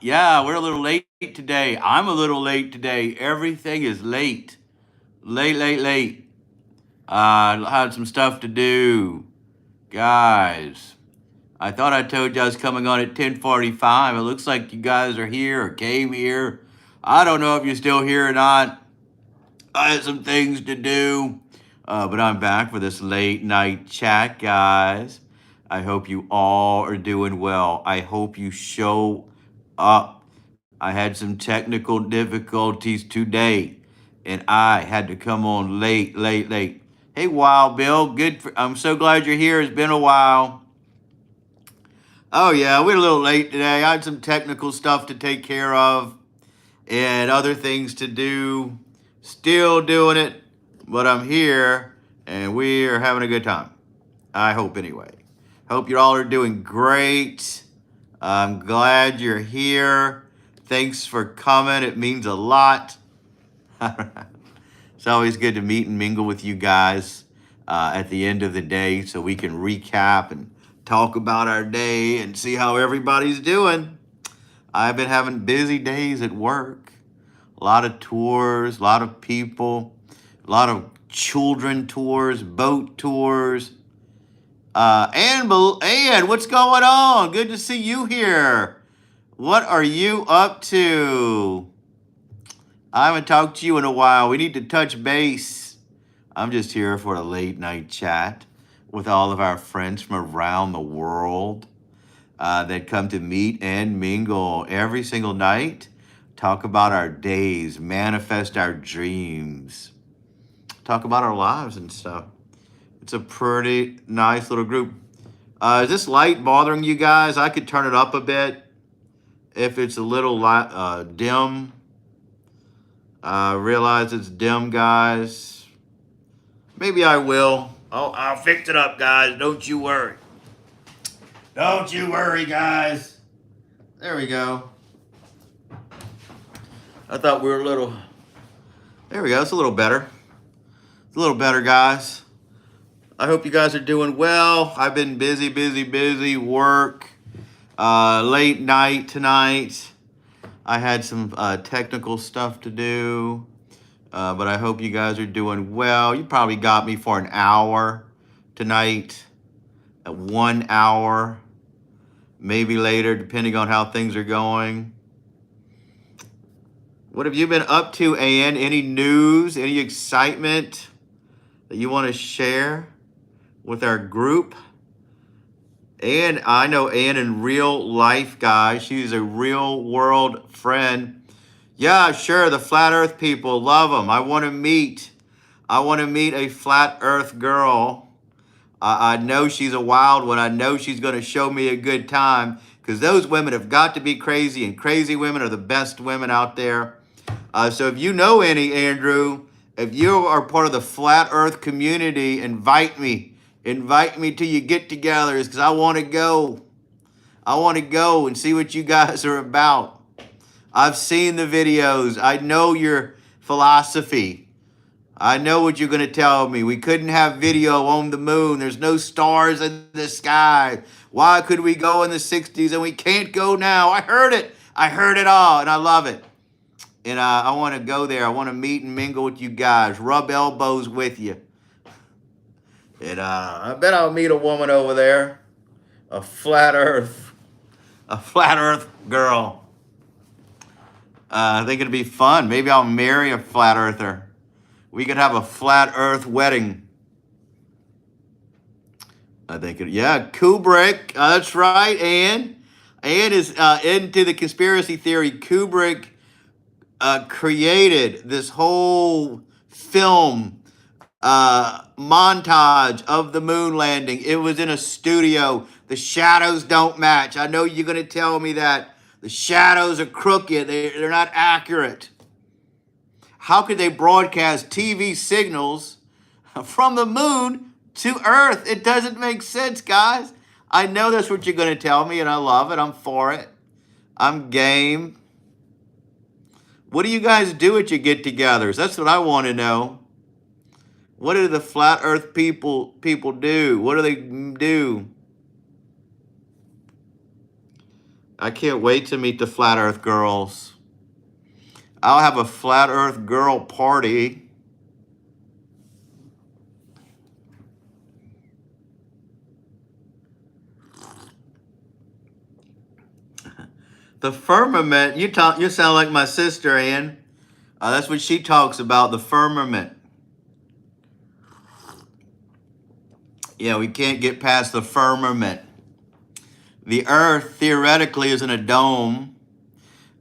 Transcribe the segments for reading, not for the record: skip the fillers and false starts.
Yeah, we're a little late today. I'm a little late today. Everything is late. Late, late, late. I had some stuff to do. Guys, I thought I told you I was coming on at 10:45. It looks like you guys are here or came here. I don't know if you're still here or not. I had some things to do. But I'm back for this late night chat, guys. I hope you all are doing well. I hope you show up. I had some technical difficulties today, and I had to come on late, late, late. Hey, Wild Bill, I'm so glad you're here. It's been a while. Oh yeah, we're a little late today. I had some technical stuff to take care of and other things to do. Still doing it, but I'm here, and we're having a good time. I hope anyway. Hope you all are doing great. I'm glad you're here. Thanks for coming. It means a lot. It's always good to meet and mingle with you guys at the end of the day so we can recap and talk about our day and see how everybody's doing. I've been having busy days at work. A lot of tours, a lot of people, a lot of children tours, boat tours. Ann, what's going on? Good to see you here. What are you up to? I haven't talked to you in a while. We need to touch base. I'm just here for a late night chat with all of our friends from around the world that come to meet and mingle every single night, talk about our days, manifest our dreams, talk about our lives and stuff. It's a pretty nice little group. Is this light bothering you guys? I could turn it up a bit if it's a little dim. Realize it's dim, guys. Maybe I will. I'll fix it up, guys. Don't you worry. Don't you worry, guys. There we go. I thought we were a little. There we go. It's a little better. It's a little better, guys. I hope you guys are doing well. I've been busy, busy, busy. Work. Late night tonight. I had some technical stuff to do. But I hope you guys are doing well. You probably got me for an hour tonight, at 1 hour, maybe later, depending on how things are going. What have you been up to, Ann? Any news, any excitement that you want to share with our group? And I know Ann in real life, guys. She's a real world friend. Yeah, sure. The flat earth people, love them. I want to meet a flat earth girl. I know she's a wild one. I know she's going to show me a good time because those women have got to be crazy, and crazy women are the best women out there. So if you know any, Andrew, if you are part of the flat earth community, invite me. Invite me to your get-togethers because I want to go. I want to go and see what you guys are about. I've seen the videos. I know your philosophy. I know what you're going to tell me. We couldn't have video on the moon. There's no stars in the sky. Why could we go in the 60s and we can't go now? I heard it. I heard it all, and I love it. And I want to go there. I want to meet and mingle with you guys, rub elbows with you. And I bet I'll meet a woman over there, a flat earth girl. I think it'd be fun. Maybe I'll marry a flat earther. We could have a flat earth wedding. Yeah, Kubrick. That's right, Ann. Ann is into the conspiracy theory. Kubrick created this whole film montage of the moon landing. It was in a studio. The shadows don't match. I know you're going to tell me that. The shadows are crooked. They're not accurate. How could they broadcast TV signals from the moon to Earth? It doesn't make sense, guys. I know that's what you're going to tell me, and I love it. I'm for it. I'm game. What do you guys do at your get-togethers? That's what I want to know. What do the flat Earth people do? What do they do? I can't wait to meet the Flat Earth girls. I'll have a Flat Earth girl party. The firmament, you sound like my sister, Ann. That's what she talks about, the firmament. Yeah, we can't get past the firmament. The earth theoretically is in a dome.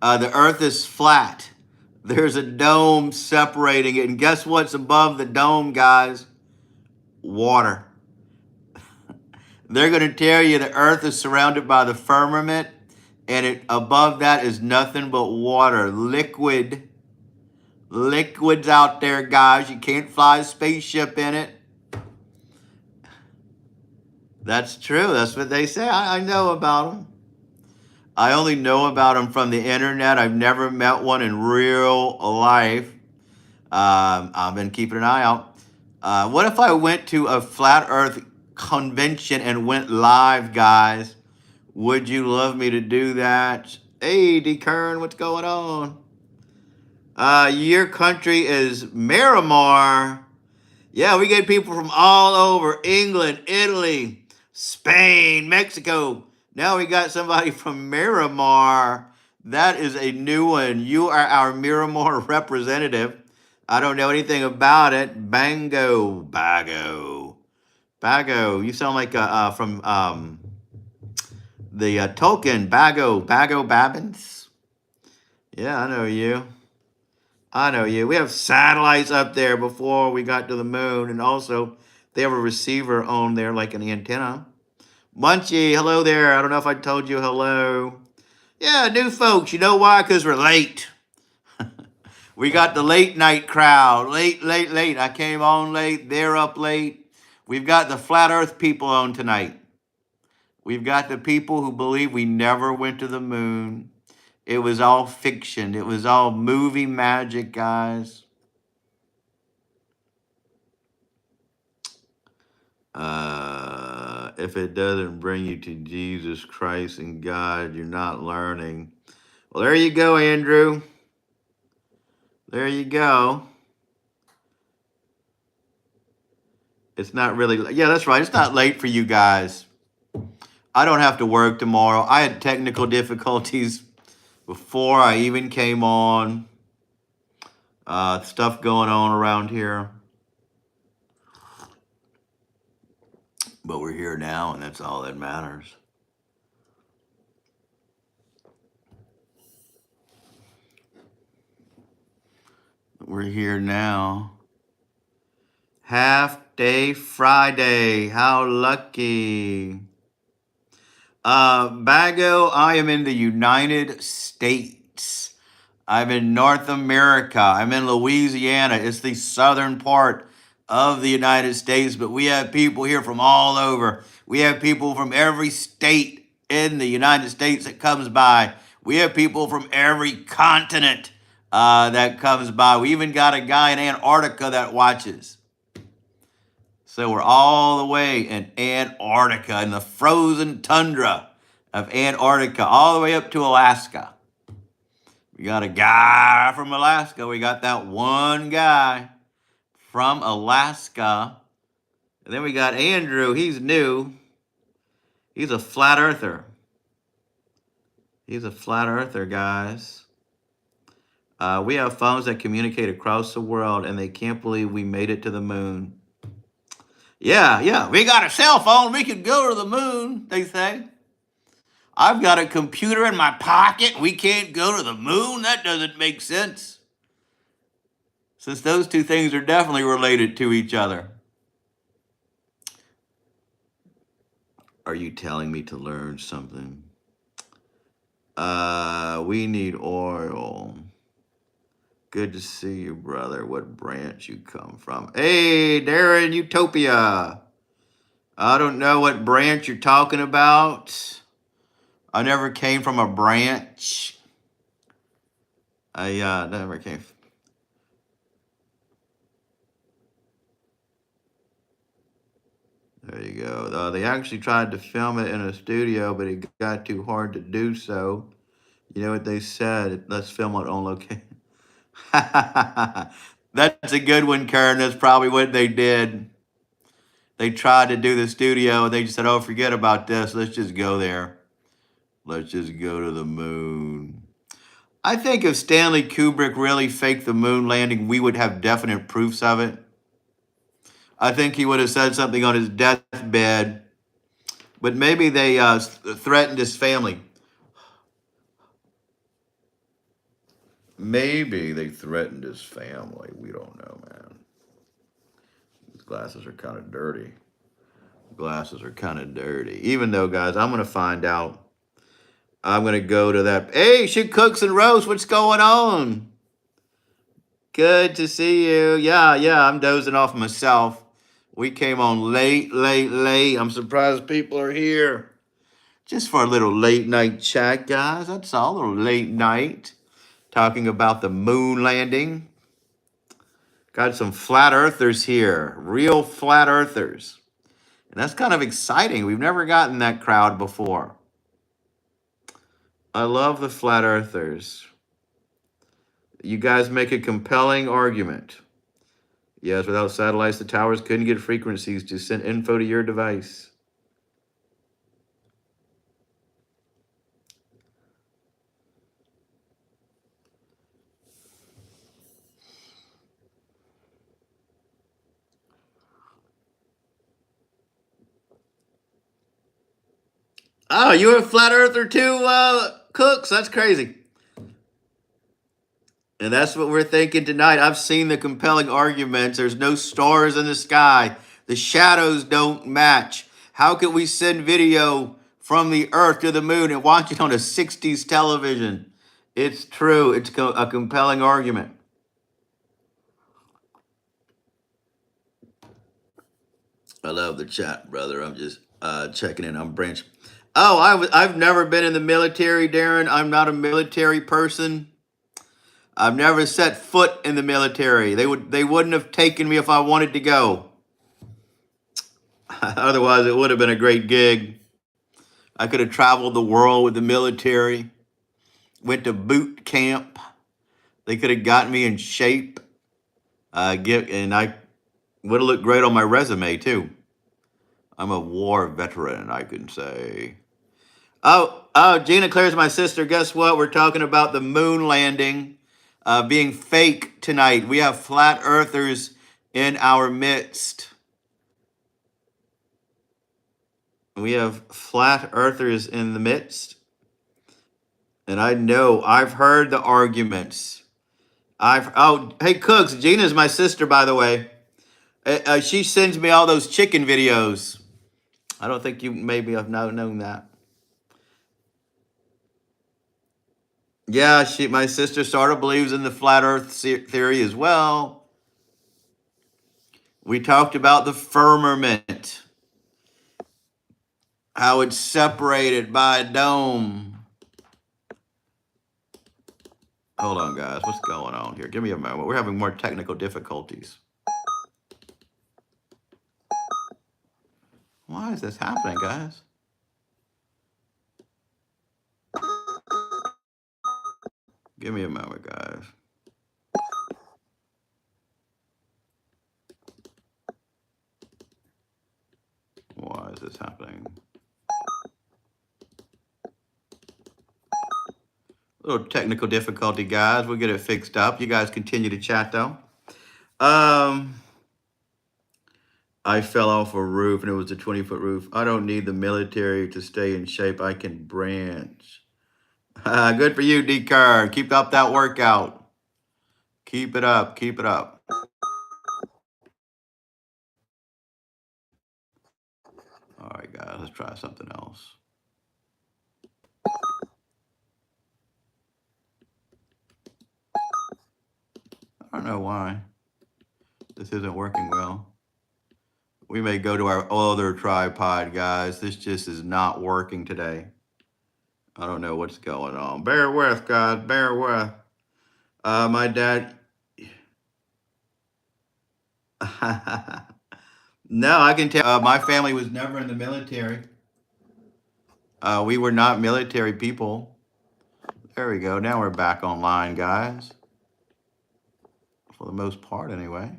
The earth is flat. There's a dome separating it. And guess what's above the dome, guys? Water. They're going to tell you the earth is surrounded by the firmament, and above that is nothing but water. Liquid's out there, guys. You can't fly a spaceship in it. That's true. That's what they say. I know about them. I only know about them from the internet. I've never met one in real life. I've been keeping an eye out. What if I went to a flat earth convention and went live, guys? Would you love me to do that? Hey, D. Kern, what's going on? Your country is Miramar. Yeah, we get people from all over England, Italy, Spain, Mexico. Now we got somebody from Miramar. That is a new one. You are our Miramar representative. I don't know anything about it. Bago. You sound like from the Tolkien. Bago Babbins. Yeah, I know you. We have satellites up there before we got to the moon, and also they have a receiver on there, like an antenna. Munchie, hello there. I don't know if I told you hello. Yeah, new folks. You know why? Because we're late. We got the late night crowd. Late. I came on late. They're up late. We've got the flat earth people on tonight. We've got the people who believe we never went to the moon. It was all fiction. It was all movie magic, guys. If it doesn't bring you to Jesus Christ and God, you're not learning. Well, there you go, Andrew. There you go. It's not really, yeah, that's right. It's not late for you guys. I don't have to work tomorrow. I had technical difficulties before I even came on. Stuff going on around here. But we're here now, and that's all that matters. We're here now. Half Day Friday. How lucky. Bago, I am in the United States. I'm in North America. I'm in Louisiana. It's the southern part of the United States, but we have people here from all over. We have people from every state in the United States that comes by. We have people from every continent that comes by. We even got a guy in Antarctica that watches. So we're all the way in Antarctica, in the frozen tundra of Antarctica, all the way up to Alaska. We got a guy from Alaska. We got that one guy from Alaska. And then we got Andrew. He's new. He's a flat earther. He's a flat earther, guys. We have phones that communicate across the world, and they can't believe we made it to the moon. Yeah. We got a cell phone. We could go to the moon, they say. I've got a computer in my pocket. We can't go to the moon? That doesn't make sense. Since those two things are definitely related to each other. Are you telling me to learn something? We need oil. Good to see you, brother. What branch you come from? Hey, Darren, Utopia. I don't know what branch you're talking about. I never came from a branch. I never came. There you go. They actually tried to film it in a studio, but it got too hard to do so. You know what they said? Let's film it on location. That's a good one, Karen. That's probably what they did. They tried to do the studio and they just said, oh, forget about this. Let's just go there. Let's just go to the moon. I think if Stanley Kubrick really faked the moon landing, we would have definite proofs of it. I think he would have said something on his deathbed, but maybe they threatened his family. Maybe they threatened his family. We don't know, man. These glasses are kind of dirty. Glasses are kind of dirty. Even though, guys, I'm going to find out. I'm going to go to that. Hey, Shoot Cooks and Roast, what's going on? Good to see you. Yeah, I'm dozing off myself. We came on late. I'm surprised people are here. Just for a little late night chat, guys. That's all, a little late night. Talking about the moon landing. Got some flat earthers here. Real flat earthers. And that's kind of exciting. We've never gotten that crowd before. I love the flat earthers. You guys make a compelling argument. Yes, without satellites, the towers couldn't get frequencies to send info to your device. Oh, you're a flat earther too, Cooks? That's crazy. And that's what we're thinking tonight. I've seen the compelling arguments. There's no stars in the sky. The shadows don't match. How can we send video from the earth to the moon and watch it on a 60s television? It's true. It's a compelling argument. I love the chat, brother. I'm just checking in. I'm Branch. Oh, I've never been in the military, Darren. I'm not a military person. I've never set foot in the military. They wouldn't have taken me if I wanted to go. Otherwise, it would have been a great gig. I could have traveled the world with the military. Went to boot camp. They could have gotten me in shape. And I would have looked great on my resume too. I'm a war veteran, I can say. Oh, Gina Claire's my sister. Guess what? We're talking about the moon landing being fake tonight. We have flat earthers in our midst. We have flat earthers in the midst. And I know I've heard the arguments. Hey, Cooks, Gina's my sister, by the way. She sends me all those chicken videos. I don't think you maybe have known that. Yeah, my sister sort of believes in the flat earth theory as well. We talked about the firmament, how it's separated by a dome. Hold on, guys. What's going on here? Give me a moment. We're having more technical difficulties. Why is this happening, guys? Give me a moment, guys. Why is this happening? A little technical difficulty, guys. We'll get it fixed up. You guys continue to chat, though. I fell off a roof, and it was a 20-foot roof. I don't need the military to stay in shape. I can branch. Good for you, D-Card. Keep up that workout. Keep it up. Keep it up. All right, guys. Let's try something else. I don't know why this isn't working well. We may go to our other tripod, guys. This just is not working today. I don't know what's going on. Bear with, guys. Bear with. My dad. No, I can tell. My family was never in the military. We were not military people. There we go. Now we're back online, guys. For the most part, anyway.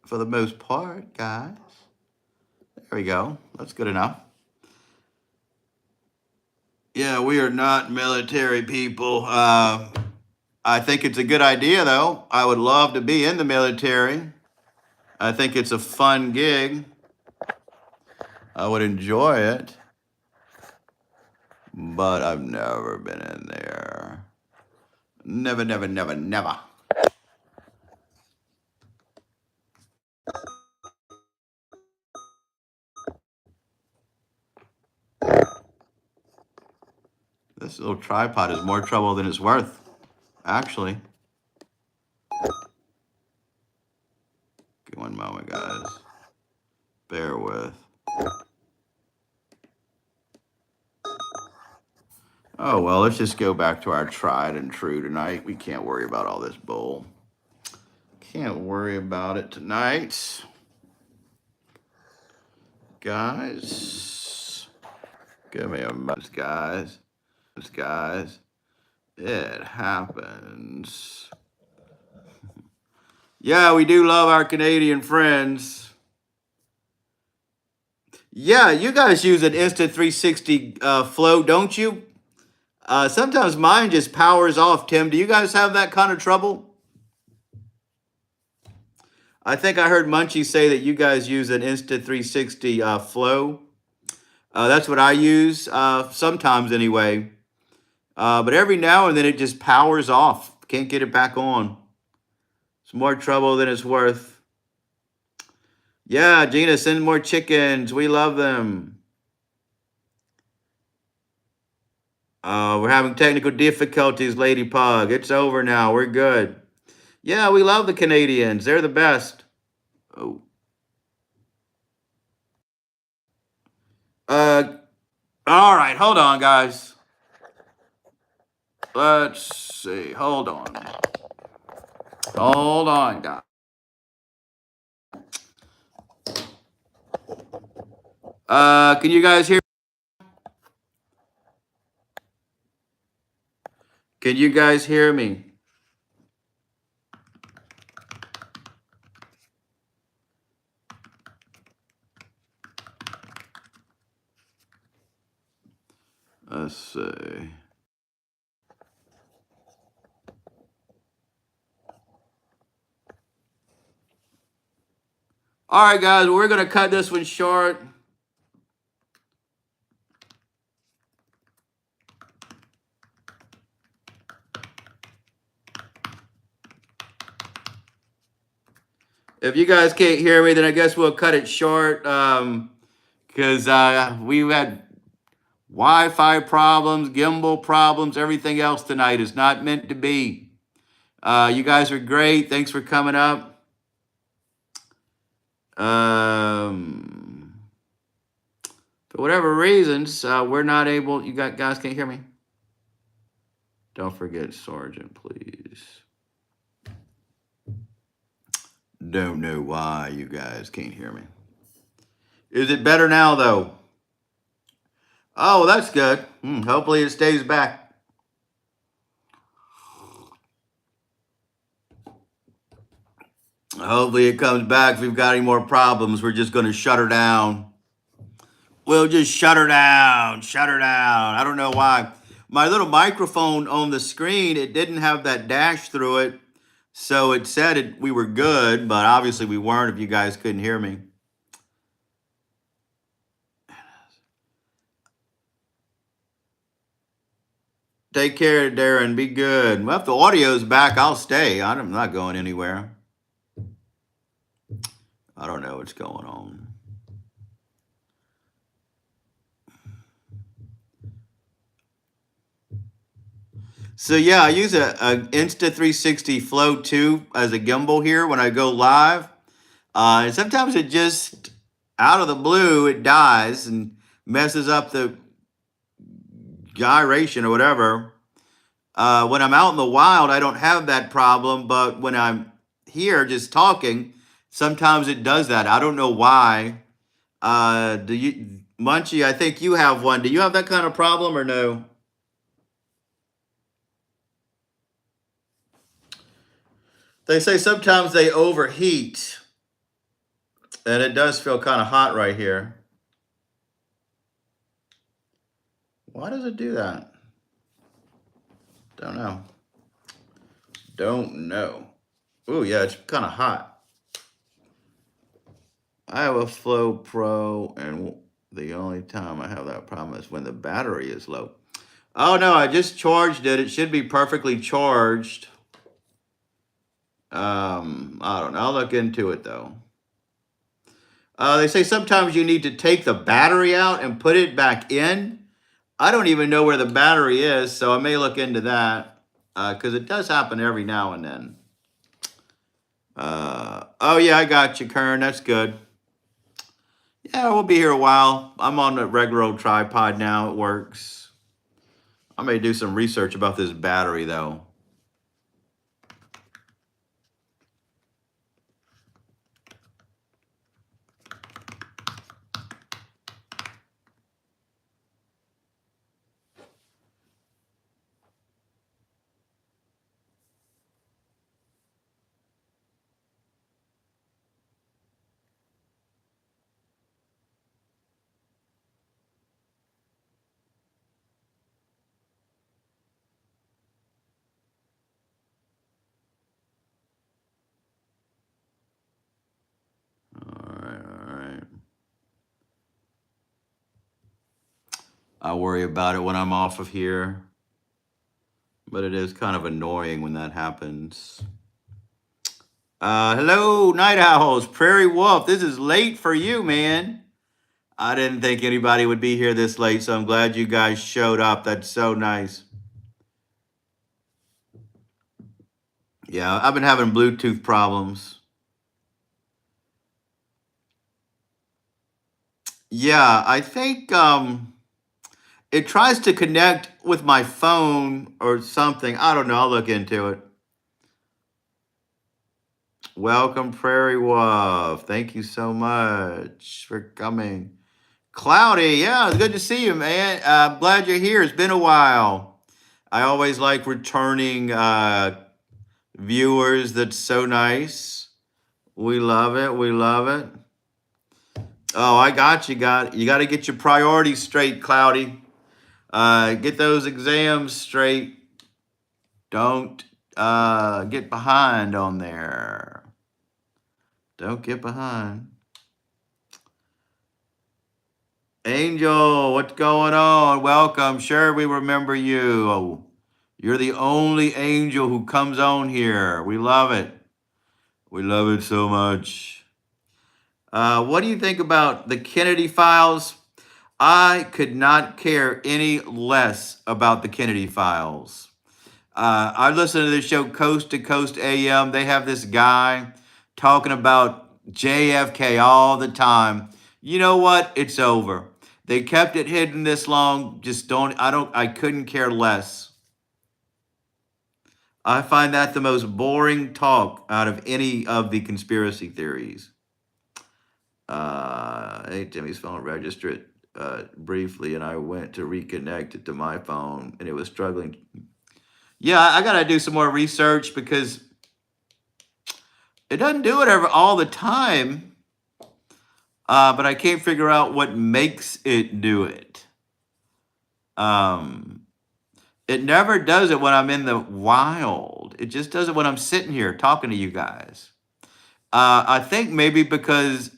For the most part, guys. There we go. That's good enough. Yeah, we are not military people. I think it's a good idea, though. I would love to be in the military. I think it's a fun gig. I would enjoy it. But I've never been in there. Never, never, never, never. This little tripod is more trouble than it's worth, actually. Give one moment, guys. Bear with. Oh, well, let's just go back to our tried and true tonight. We can't worry about all this bull. Can't worry about it tonight. Guys, give me a moment, guys. Guys, it happens. Yeah, we do love our Canadian friends. Yeah, you guys use an Insta360 flow, don't you? Sometimes mine just powers off, Tim. Do you guys have that kind of trouble? I think I heard Munchie say that you guys use an Insta360 flow. That's what I use sometimes anyway. But every now and then it just powers off. Can't get it back on. It's more trouble than it's worth. Yeah, Gina, send more chickens. We love them. We're having technical difficulties, Lady Pug. It's over now. We're good. Yeah, we love the Canadians. They're the best. Oh. All right, hold on, guys. Let's see. Hold on. Hold on, guys. Can you guys hear? Can you guys hear me? Let's see. All right, guys, we're going to cut this one short. If you guys can't hear me, then I guess we'll cut it short because we've had Wi-Fi problems, gimbal problems, everything else tonight is not meant to be. You guys are great. Thanks for coming up. For whatever reasons, we're not able. You guys can't hear me. Don't forget Sergeant, please. Don't know why you guys can't hear me. Is it better now, though? Oh, well, that's good. Hopefully it stays back. Hopefully it comes back. If we've got any more problems, we're just going to shut her down. We'll just shut her down. Shut her down. I don't know why. My little microphone on the screen, it didn't have that dash through it. So it said we were good, but obviously we weren't if you guys couldn't hear me. Take care, Darren. Be good. Well, if the audio's back, I'll stay. I'm not going anywhere. I don't know what's going on. So yeah, I use a Insta360 Flow 2 as a gimbal here when I go live. And sometimes it just, out of the blue, it dies and messes up the gyration or whatever. When I'm out in the wild, I don't have that problem. But when I'm here just talking, sometimes it does that. I don't know why. Do you, Munchie? I think you have one. Do you have that kind of problem or no? They say sometimes they overheat, and it does feel kind of hot right here. Why does it do that? Don't know. Don't know. Oh yeah, it's kind of hot. I have a Flow Pro, and the only time I have that problem is when the battery is low. Oh no, I just charged it. It should be perfectly charged. I don't know. I'll look into it though. They say sometimes you need to take the battery out and put it back in. I don't even know where the battery is, so I may look into that because it does happen every now and then. Oh yeah, I got you, Kern. That's good. Yeah, we'll be here a while. I'm on a regular old tripod now. It works. I may do some research about this battery though. All right, all right. I worry about it when I'm off of here, but it is kind of annoying when that happens. Hello, Night Owls, Prairie Wolf. This is late for you, man. I didn't think anybody would be here this late, so I'm glad you guys showed up. That's so nice. Yeah, I've been having Bluetooth problems. Yeah, I think it tries to connect with my phone or something. I don't know. I'll look into it. Welcome, Prairie Wolf. Thank you so much for coming. Cloudy, yeah, it's good to see you, man. I'm glad you're here. It's been a while. I always like returning viewers. That's so nice. We love it. We love it. Oh, I got you. You got to get your priorities straight, Cloudy. Get those exams straight. Don't get behind on there. Don't get behind. Angel, what's going on? Welcome. Sure, we remember you. Oh, you're the only angel who comes on here. We love it. We love it so much. What do you think about the Kennedy files? I could not care any less about the Kennedy files. I listen to this show, Coast to Coast AM. They have this guy talking about JFK all the time. You know what? It's over. They kept it hidden this long. I couldn't care less. I find that the most boring talk out of any of the conspiracy theories. Hey, Timmy's phone registered briefly, and I went to reconnect it to my phone, and it was struggling. Yeah, I got to do some more research because it doesn't do it all the time, but I can't figure out what makes it do it. It never does it when I'm in the wild. It just does it when I'm sitting here talking to you guys. I think maybe because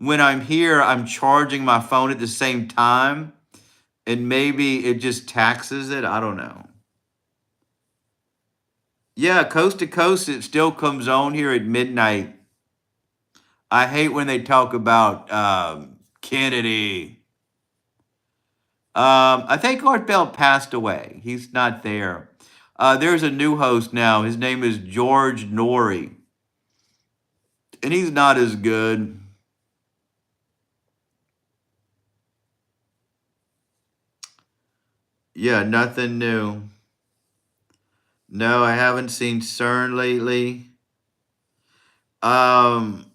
when I'm here, I'm charging my phone at the same time, and maybe it just taxes it. I don't know. Yeah, Coast to Coast, it still comes on here at midnight. I hate when they talk about Kennedy. I think Art Bell passed away. He's not there. There's a new host now. His name is George Norrie, and he's not as good. Yeah, nothing new. No, I haven't seen CERN lately. Um,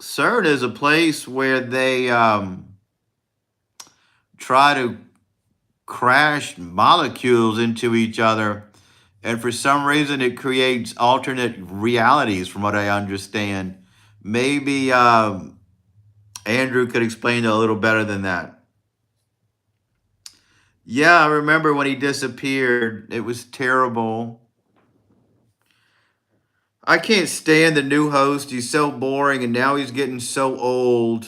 CERN is a place where they try to crash molecules into each other, and for some reason it creates alternate realities, from what I understand. Maybe Andrew could explain it a little better than that. Yeah, I remember when he disappeared. It was terrible. I can't stand the new host. He's so boring, and now he's getting so old.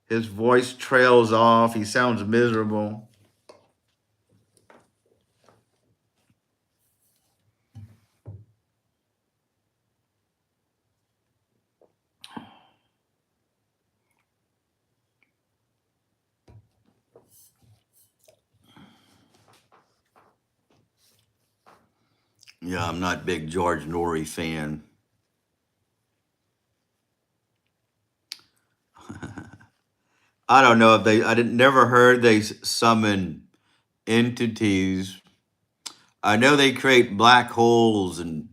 His voice trails off. He sounds miserable. Yeah, I'm not a big George Norrie fan. I don't know if I didn't never heard they summon entities. I know they create black holes and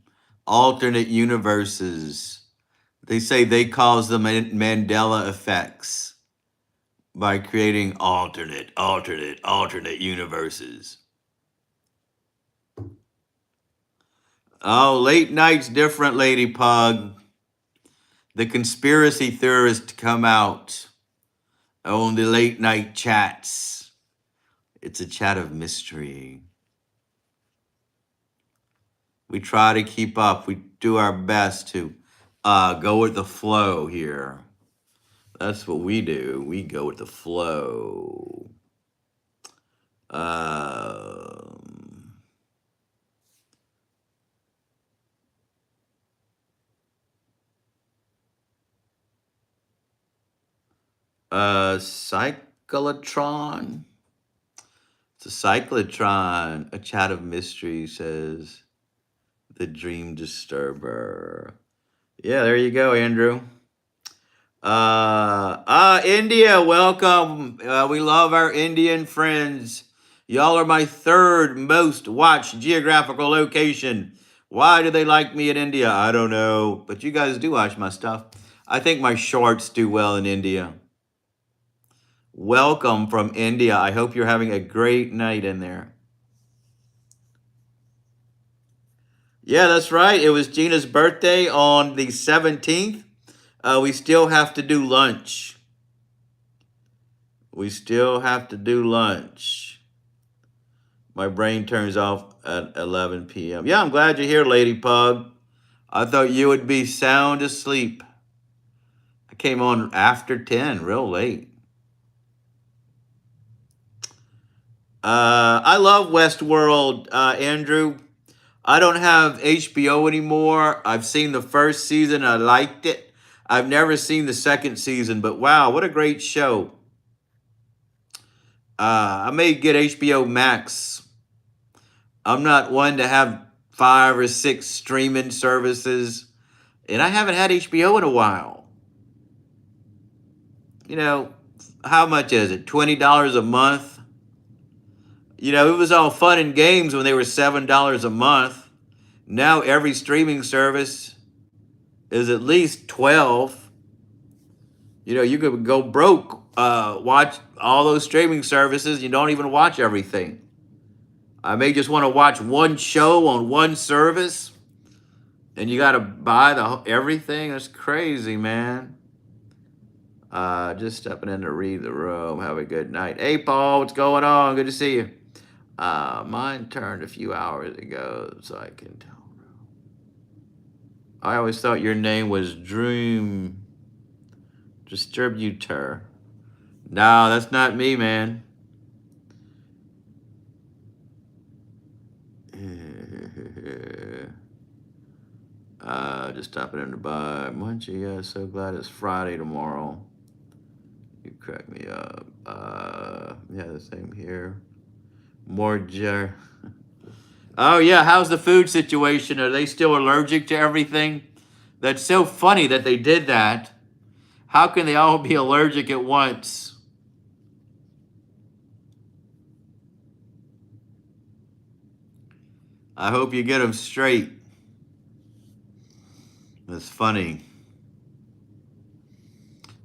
alternate universes. They say they cause the Mandela effects by creating alternate universes. Oh, late night's different, Lady Pug. The conspiracy theorists come out on the late night chats. It's a chat of mystery. We try to keep up. We do our best to go with the flow here. That's what we do. We go with the flow. Um, Cyclotron. It's a cyclotron. A chat of mystery, says the Dream Disturber. Yeah, there you go, Andrew. India, welcome. We love our Indian friends. Y'all are my third most watched geographical location. Why do they like me in India? I don't know, but you guys do watch my stuff. I think my shorts do well in India. Welcome from India. I hope you're having a great night in there. Yeah, that's right. It was Gina's birthday on the 17th. We still have to do lunch. We still have to do lunch. My brain turns off at 11 p.m. Yeah, I'm glad you're here, Lady Pug. I thought you would be sound asleep. I came on after 10, real late. I love Westworld, Andrew. I don't have HBO anymore. I've seen the first season. I liked it. I've never seen the second season, but wow, what a great show. I may get HBO Max. I'm not one to have 5 or 6 streaming services, and I haven't had HBO in a while. You know, how much is it? $20 a month? You know, it was all fun and games when they were $7 a month. Now every streaming service is at least 12. You know, you could go broke, watch all those streaming services. You don't even watch everything. I may just want to watch one show on one service, and you got to buy everything. That's crazy, man. Just stepping in to read the room. Have a good night. Hey, Paul, what's going on? Good to see you. Mine turned a few hours ago, so I can tell. I always thought your name was Dream Distributor. No, that's not me, man. Just stopping in to buy Munchie. Yeah, so glad it's Friday tomorrow. You crack me up. Yeah, the same here. More jar. Oh yeah, how's the food situation? Are they still allergic to everything? That's so funny that they did that. How can they all be allergic at once? I hope you get them straight. It's funny.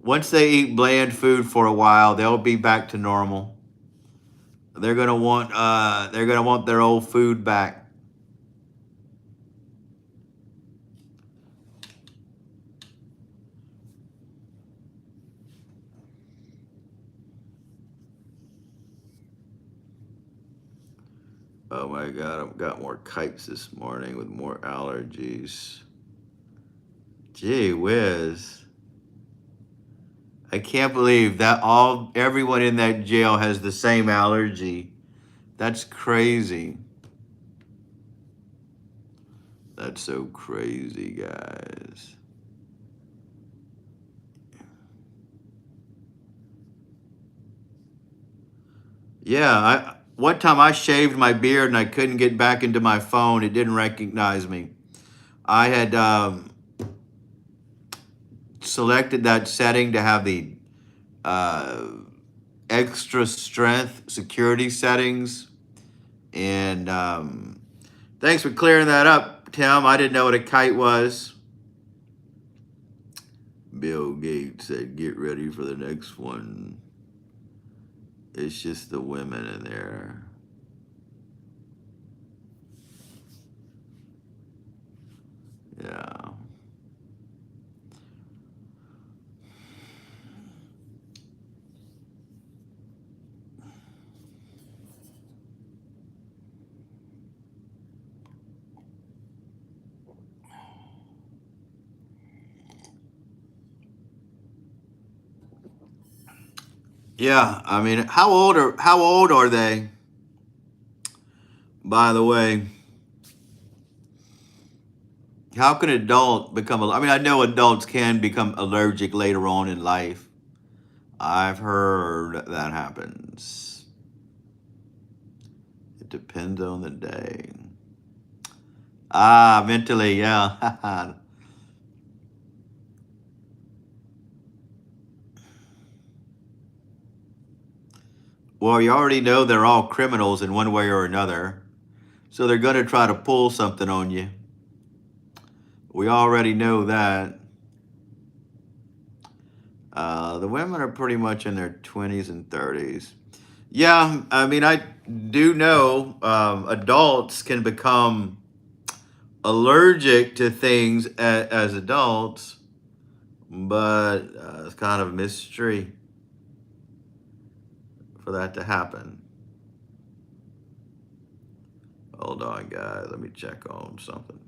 Once they eat bland food for a while, they'll be back to normal. They're gonna want their old food back. Oh my God, I've got more kites this morning with more allergies. Gee whiz. I can't believe that everyone in that jail has the same allergy. That's crazy. That's so crazy, guys. Yeah, one time I shaved my beard and I couldn't get back into my phone. It didn't recognize me. I had selected that setting to have the uh, extra strength security settings. And thanks for clearing that up, Tim. I didn't know what a kite was. Bill Gates said, get ready for the next one. It's just the women in there. Yeah. Yeah, I mean, how old are they? By the way, how can an adult become? I mean, I know adults can become allergic later on in life. I've heard that happens. It depends on the day. Ah, mentally, yeah. Well, you already know they're all criminals in one way or another, so they're going to try to pull something on you. We already know that. The women are pretty much in their 20s and 30s. Yeah, I mean, I do know adults can become allergic to things as adults, but it's kind of a mystery for that to happen. Hold on, guys. Let me check on something.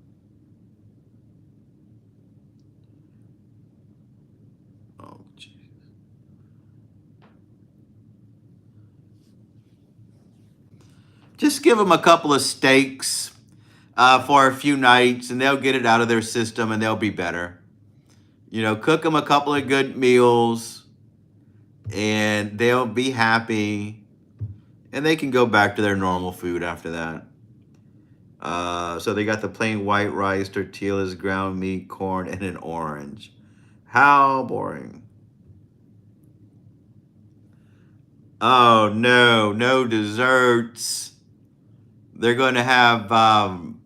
Oh, geez. Just give them a couple of steaks for a few nights, and they'll get it out of their system, and they'll be better. You know, cook them a couple of good meals, and they'll be happy, and they can go back to their normal food after that. So they got the plain white rice, tortillas, ground meat, corn, and an orange. How boring. Oh no, no desserts. They're going to have um,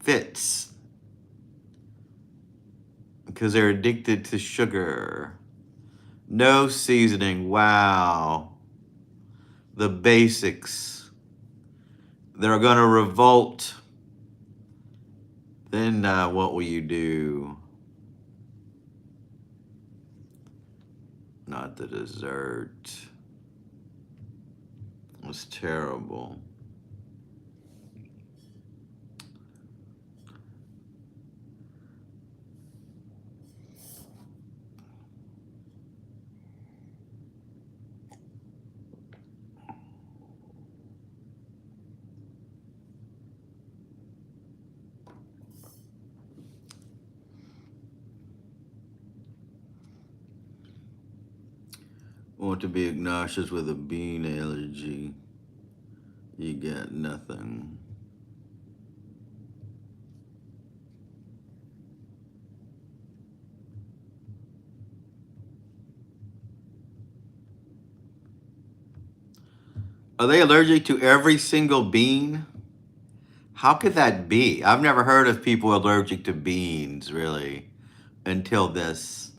fits because they're addicted to sugar. No seasoning. Wow. The basics. They're going to revolt. Then what will you do? Not the dessert. It was terrible. Want to be obnoxious with a bean allergy. You got nothing. Are they allergic to every single bean? How could that be? I've never heard of people allergic to beans, really, until this.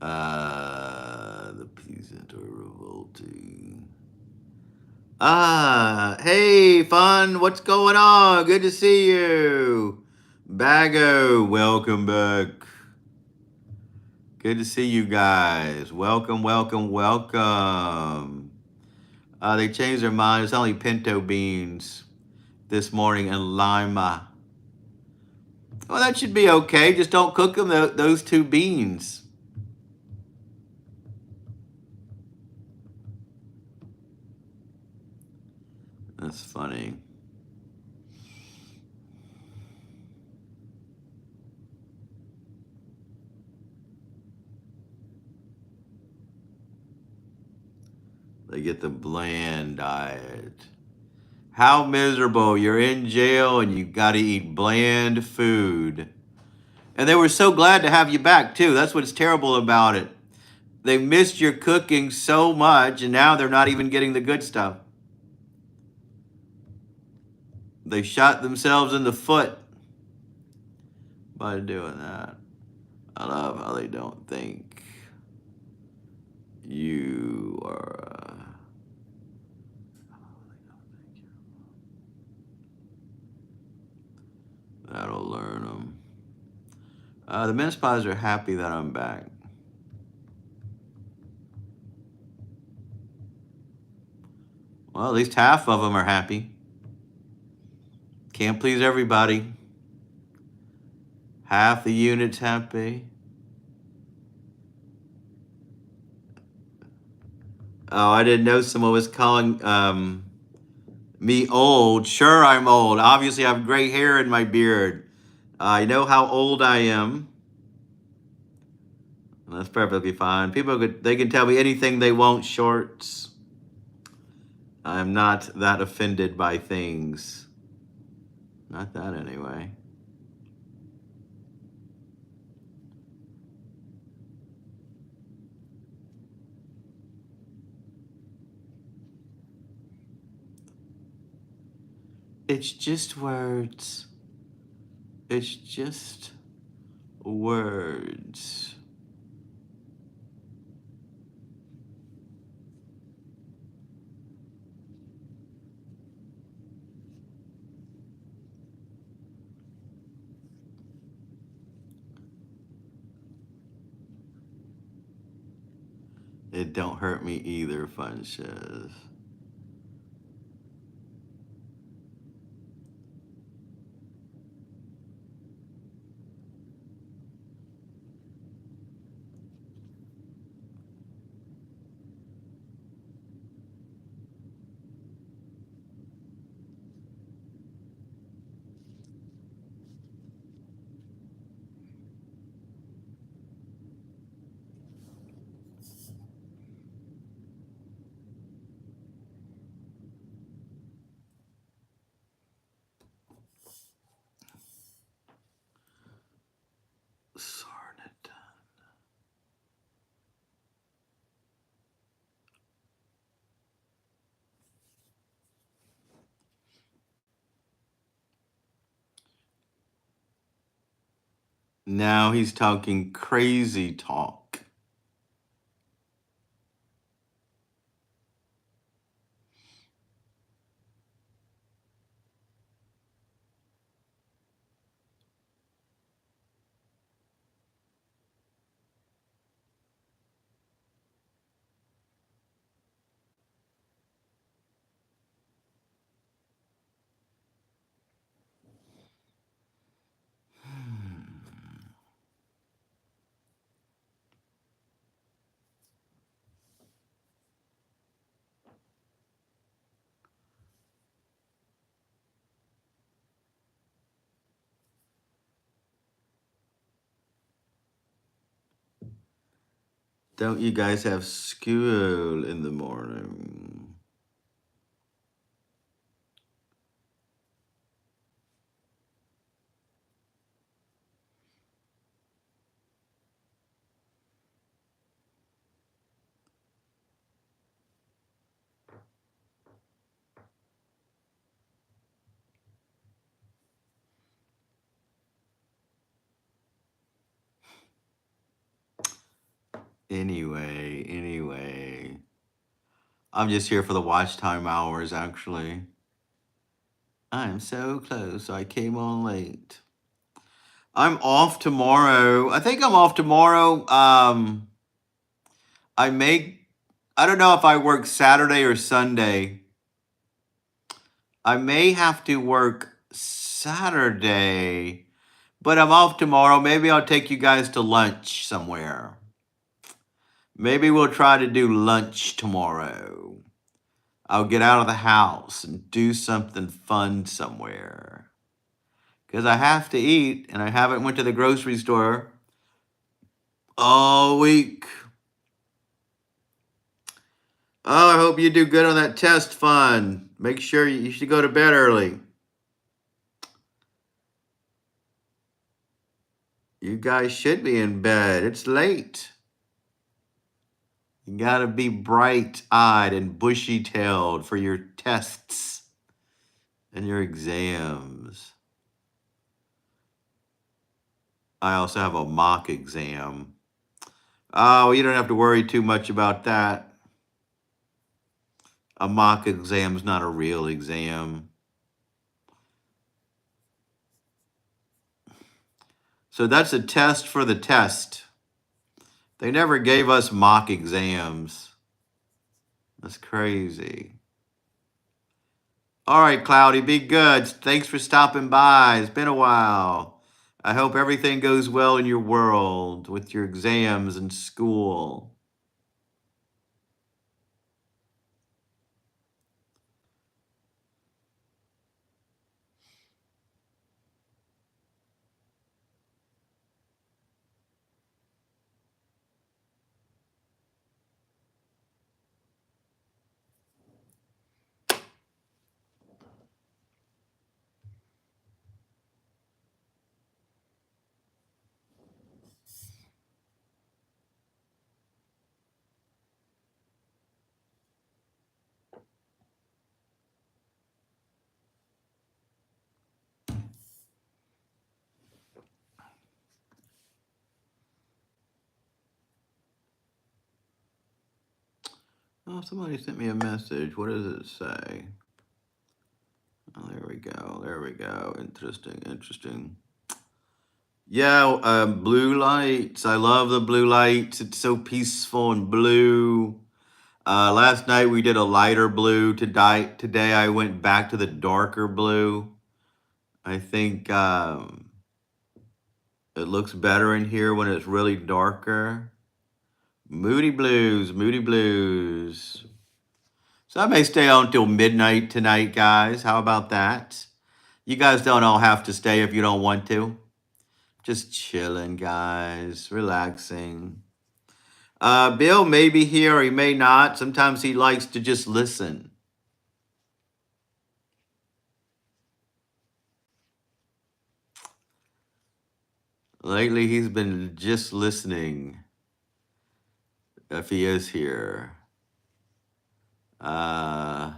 The peasant are revolting. Hey, fun, what's going on? Good to see you. Bago, welcome back. Good to see you guys. Welcome, welcome, welcome. They changed their mind. It's only pinto beans this morning and lima. Well, that should be okay. Just don't cook them, those two beans. That's funny. They get the bland diet. How miserable. You're in jail and you got to eat bland food. And they were so glad to have you back, too. That's what's terrible about it. They missed your cooking so much, and now they're not even getting the good stuff. They shot themselves in the foot by doing that. I love how they don't think you are. That'll learn them. The mince pies are happy that I'm back. Well, at least half of them are happy. Can't please everybody. Half the unit's happy. Oh, I didn't know someone was calling me old. Sure, I'm old. Obviously, I have gray hair in my beard. I know how old I am. That's perfectly fine. They can tell me anything they want, shorts. I'm not that offended by things. Not that anyway. It's just words. It's just words. It don't hurt me either, Fun says. Sarnit. Now he's talking crazy talk. Don't you guys have school in the morning? Anyway. I'm just here for the watch time hours, actually. I'm so close, so I came on late. I'm off tomorrow. I think I'm off tomorrow. I don't know if I work Saturday or Sunday. I may have to work Saturday, but I'm off tomorrow. Maybe I'll take you guys to lunch somewhere. Maybe we'll try to do lunch tomorrow. I'll get out of the house and do something fun somewhere. Because I have to eat, and I haven't went to the grocery store all week. Oh, I hope you do good on that test fund. Make sure you should go to bed early. You guys should be in bed. It's late. You gotta be bright-eyed and bushy-tailed for your tests and your exams. I also have a mock exam. Oh, you don't have to worry too much about that. A mock exam's not a real exam. So that's a test for the test. They never gave us mock exams. That's crazy. All right, Cloudy, be good. Thanks for stopping by. It's been a while. I hope everything goes well in your world with your exams and school. Oh, somebody sent me a message. What does it say? Oh, there we go. There we go. Interesting. Yeah, blue lights. I love the blue lights. It's so peaceful and blue. Last night we did a lighter blue. Today I went back to the darker blue. I think it looks better in here when it's really darker. Moody blues, moody blues. So I may stay on till midnight tonight, guys. How about that? You guys don't all have to stay if you don't want to. Just chilling, guys, relaxing. Bill may be here or he may not. Sometimes he likes to just listen. Lately, he's been just listening. If he is here. All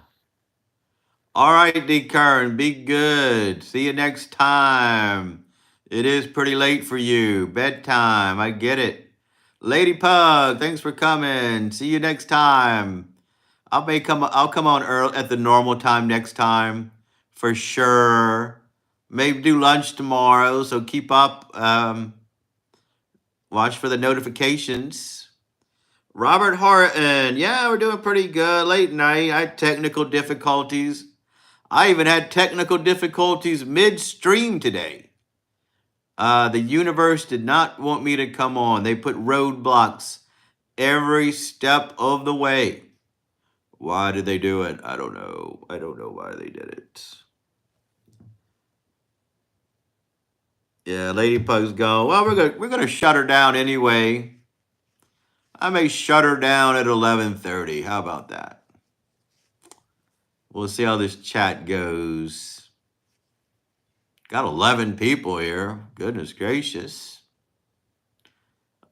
right, D. Kern, be good. See you next time. It is pretty late for you. Bedtime. I get it. Lady Pug, thanks for coming. See you next time. I'll come on early at the normal time next time for sure. Maybe do lunch tomorrow, so keep up. Watch for the notifications. Robert Horton, yeah, we're doing pretty good. Late night, I had technical difficulties. I even had technical difficulties midstream today. The universe did not want me to come on. They put roadblocks every step of the way. Why did they do it? I don't know. I don't know why they did it. Yeah, Lady Pug's gone. Well, we're gonna shut her down anyway. I may shut her down at 11:30. How about that? We'll see how this chat goes. Got 11 people here. Goodness gracious.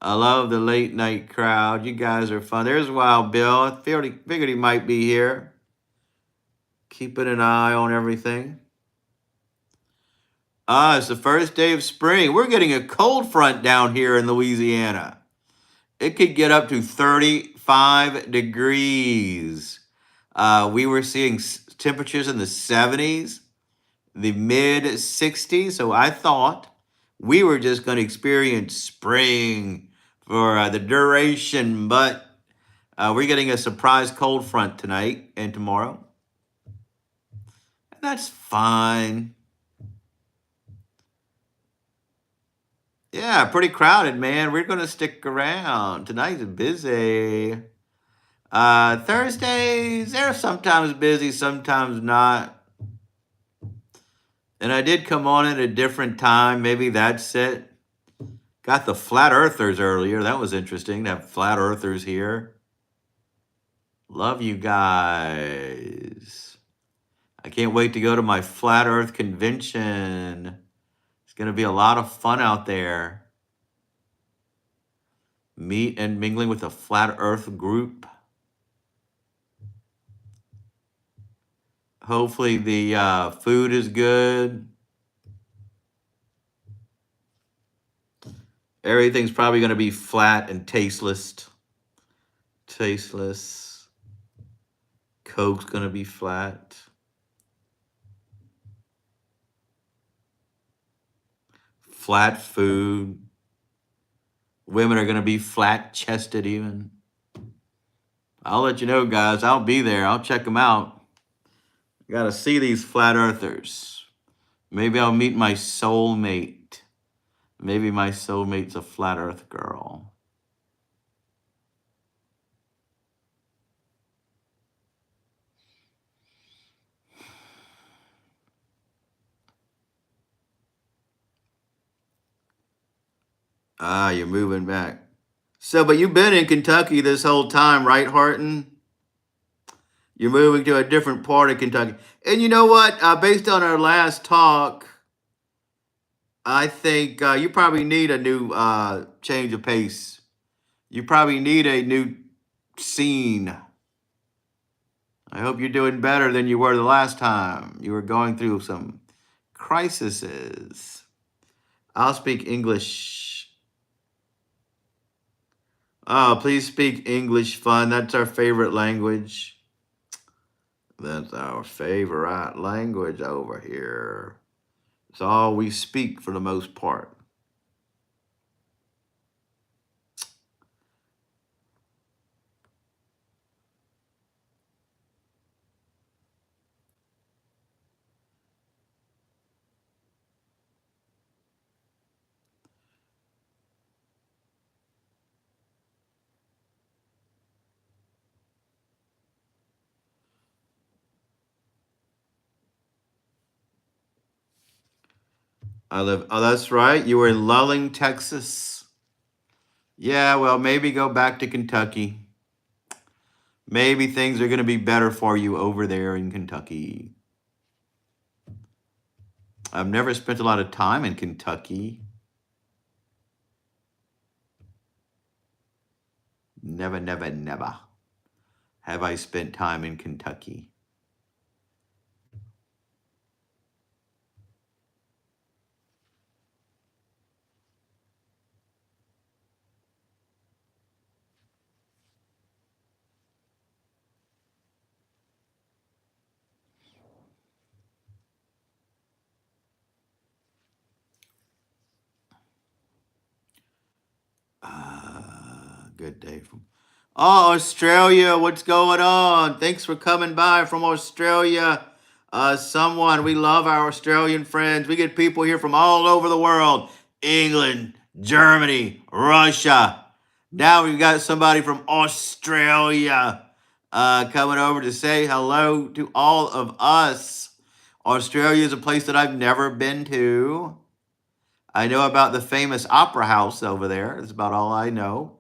I love the late night crowd. You guys are fun. There's Wild Bill. I figured he might be here. Keeping an eye on everything. It's the first day of spring. We're getting a cold front down here in Louisiana. It could get up to 35 degrees. We were seeing temperatures in the 70s, the mid 60s. So I thought we were just going to experience spring for the duration, but we're getting a surprise cold front tonight and tomorrow. And that's fine. Yeah, pretty crowded, man. We're going to stick around. Tonight's busy. Thursdays, they're sometimes busy, sometimes not. And I did come on at a different time. Maybe that's it. Got the flat earthers earlier. That was interesting to have flat earthers here. Love you guys. I can't wait to go to my flat earth convention. It's going to be a lot of fun out there. Meet and mingling with a flat earth group. Hopefully the food is good. Everything's probably going to be flat and tasteless. Tasteless. Coke's going to be flat. Flat food. Women are going to be flat chested even. I'll let you know, guys. I'll be there. I'll check them out. Got to see these flat earthers. Maybe I'll meet my soulmate. Maybe my soulmate's a flat earth girl. Ah, you're moving back. So, but you've been in Kentucky this whole time, right, Harton? You're moving to a different part of Kentucky. And you know what? Based on our last talk, I think you probably need a new change of pace. You probably need a new scene. I hope you're doing better than you were the last time. You were going through some crises. I'll speak English. Oh, please speak English, fun. That's our favorite language. That's our favorite language over here. It's all we speak for the most part. Oh, that's right. You were in Lulling, Texas. Yeah, well, maybe go back to Kentucky. Maybe things are going to be better for you over there in Kentucky. I've never spent a lot of time in Kentucky. Never, never, never have I spent time in Kentucky. Good day from Australia. What's going on? Thanks for coming by from Australia. We love our Australian friends. We get people here from all over the world. England, Germany, Russia. Now we've got somebody from Australia coming over to say hello to all of us. Australia is a place that I've never been to. I know about the famous opera house over there. That's about all I know.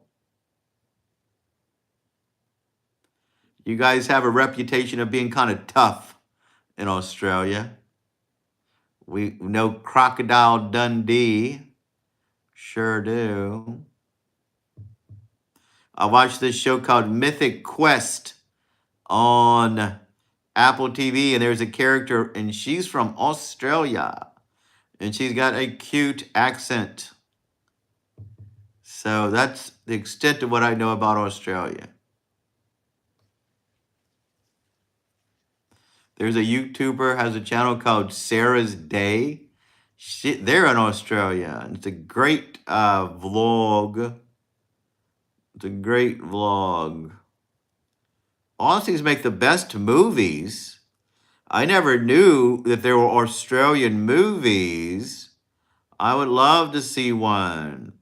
You guys have a reputation of being kind of tough in Australia. We know Crocodile Dundee. Sure do. I watched this show called Mythic Quest on Apple TV, and there's a character, and she's from Australia, and she's got a cute accent. So that's the extent of what I know about Australia. There's a YouTuber has a channel called Sarah's Day. They're in Australia. And it's a great vlog. It's a great vlog. Aussies make the best movies. I never knew that there were Australian movies. I would love to see one.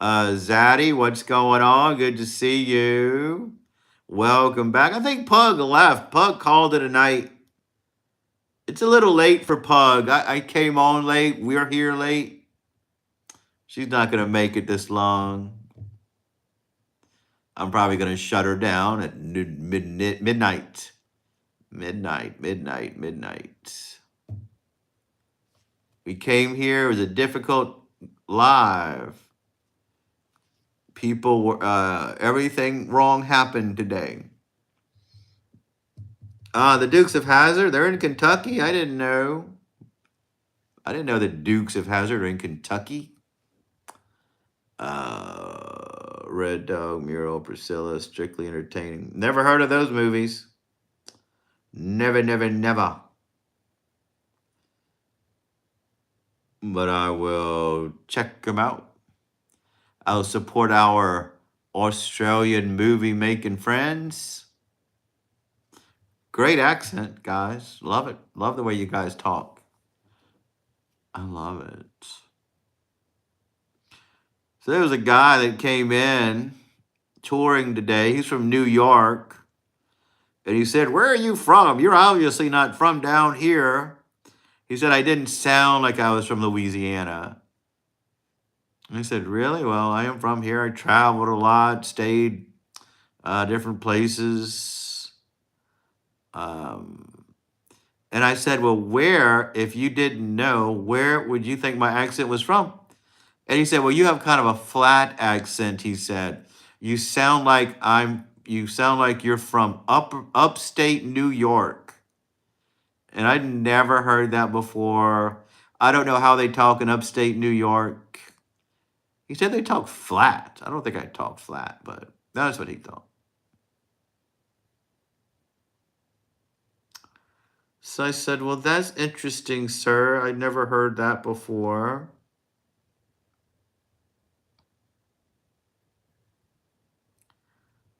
Zaddy, what's going on? Good to see you. Welcome back. I think Pug left. Pug called it a night. It's a little late for Pug. I came on late. We're here late. She's not going to make it this long. I'm probably going to shut her down at midnight. Midnight. We came here. It was a difficult live. People were, everything wrong happened today. The Dukes of Hazzard, they're in Kentucky. I didn't know. I didn't know the Dukes of Hazzard are in Kentucky. Red Dog, Mural, Priscilla, Strictly Entertaining. Never heard of those movies. Never. But I will check them out. I'll support our Australian movie making friends. Great accent, guys. Love it. Love the way you guys talk. I love it. So there was a guy that came in touring today. He's from New York. And he said, "Where are you from? You're obviously not from down here." He said, "I didn't sound like I was from Louisiana." And I said, "Really? Well, I am from here. I traveled a lot, stayed different places. And I said, well, where, if you didn't know, where would you think my accent was from?" And he said, "Well, you have kind of a flat accent," he said. You sound like you're from upstate New York." And I'd never heard that before. I don't know how they talk in upstate New York. He said they talk flat. I don't think I talk flat, but that's what he thought. So I said, "Well, that's interesting, sir. I'd never heard that before."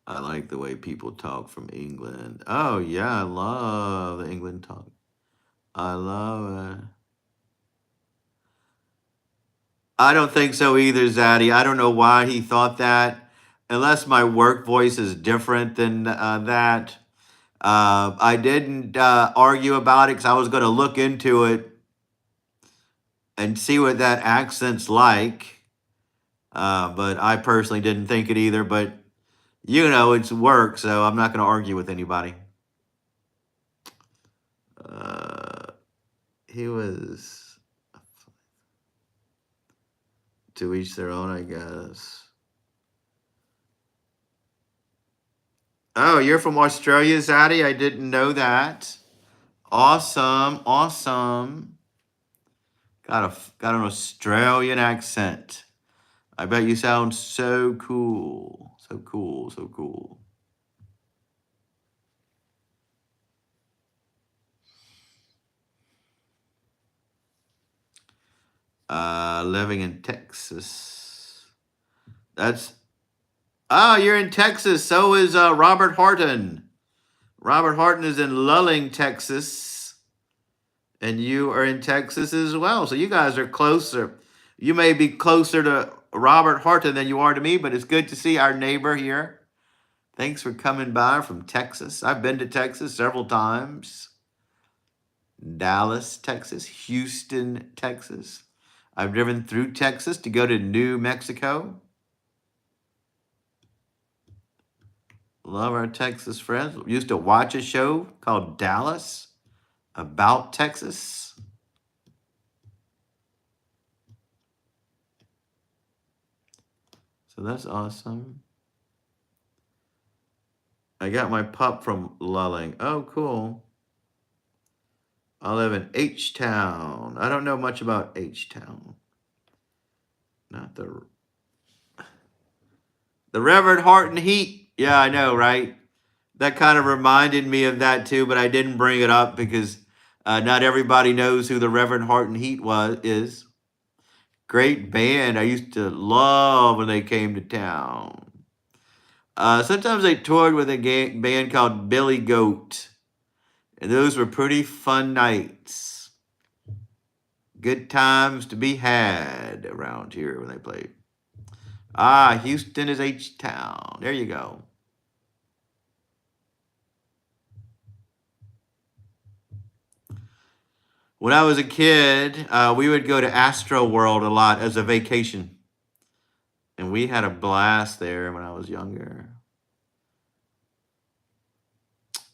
I like the way people talk from England. Oh, yeah, I love the England talk. I love it. I don't think so either, Zaddy. I don't know why he thought that. Unless my work voice is different than that. I didn't argue about it because I was going to look into it and see what that accent's like. But I personally didn't think it either. But, you know, it's work, so I'm not going to argue with anybody. He was to each their own, I guess. Oh, you're from Australia, Zaddy? I didn't know that. Awesome. Got an Australian accent. I bet you sound so cool. So cool. Living in Texas. You're in Texas. So is Robert Harton. Robert Harton is in Lulling, Texas. And you are in Texas as well. So you guys are closer. You may be closer to Robert Harton than you are to me, but it's good to see our neighbor here. Thanks for coming by from Texas. I've been to Texas several times. Dallas, Texas, Houston, Texas. I've driven through Texas to go to New Mexico. Love our Texas friends. We used to watch a show called Dallas about Texas. So that's awesome. I got my pup from Lulling. Oh, cool. I live in H-Town. I don't know much about H-Town. Not the... The Reverend Horton Heat. Yeah, I know, right? That kind of reminded me of that too, but I didn't bring it up because not everybody knows who the Reverend Horton Heat is. Great band. I used to love when they came to town. Sometimes they toured with a band called Billy Goat, and those were pretty fun nights. Good times to be had around here when they played. Houston is H-Town. There you go. When I was a kid, we would go to Astro World a lot as a vacation. And we had a blast there when I was younger.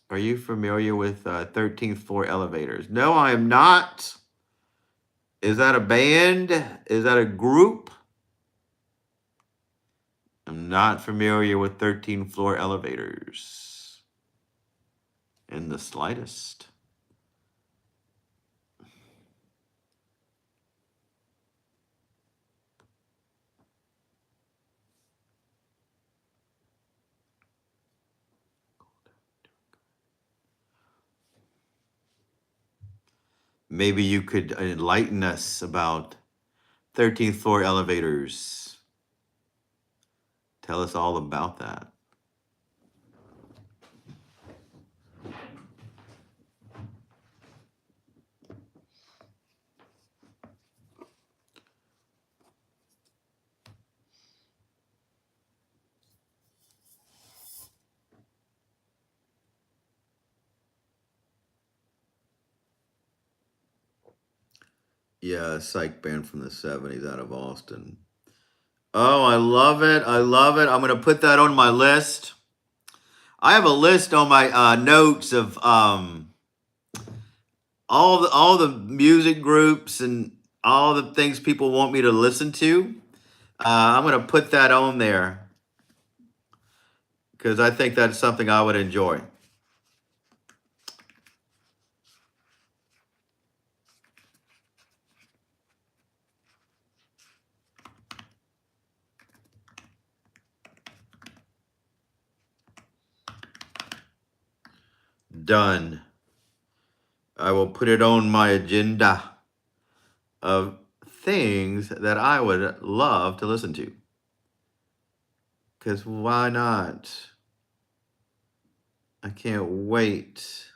Are you familiar with 13th Floor Elevators? No, I am not. Is that a band? Is that a group? I'm not familiar with 13th Floor Elevators in the slightest. Maybe you could enlighten us about 13th Floor Elevators. Tell us all about that. Yeah, a psych band from the 70s out of Austin. Oh, I love it. I love it. I'm going to put that on my list. I have a list on my notes of all the music groups and all the things people want me to listen to. I'm going to put that on there because I think that's something I would enjoy. Done. I will put it on my agenda of things that I would love to listen to. Because why not? I can't wait.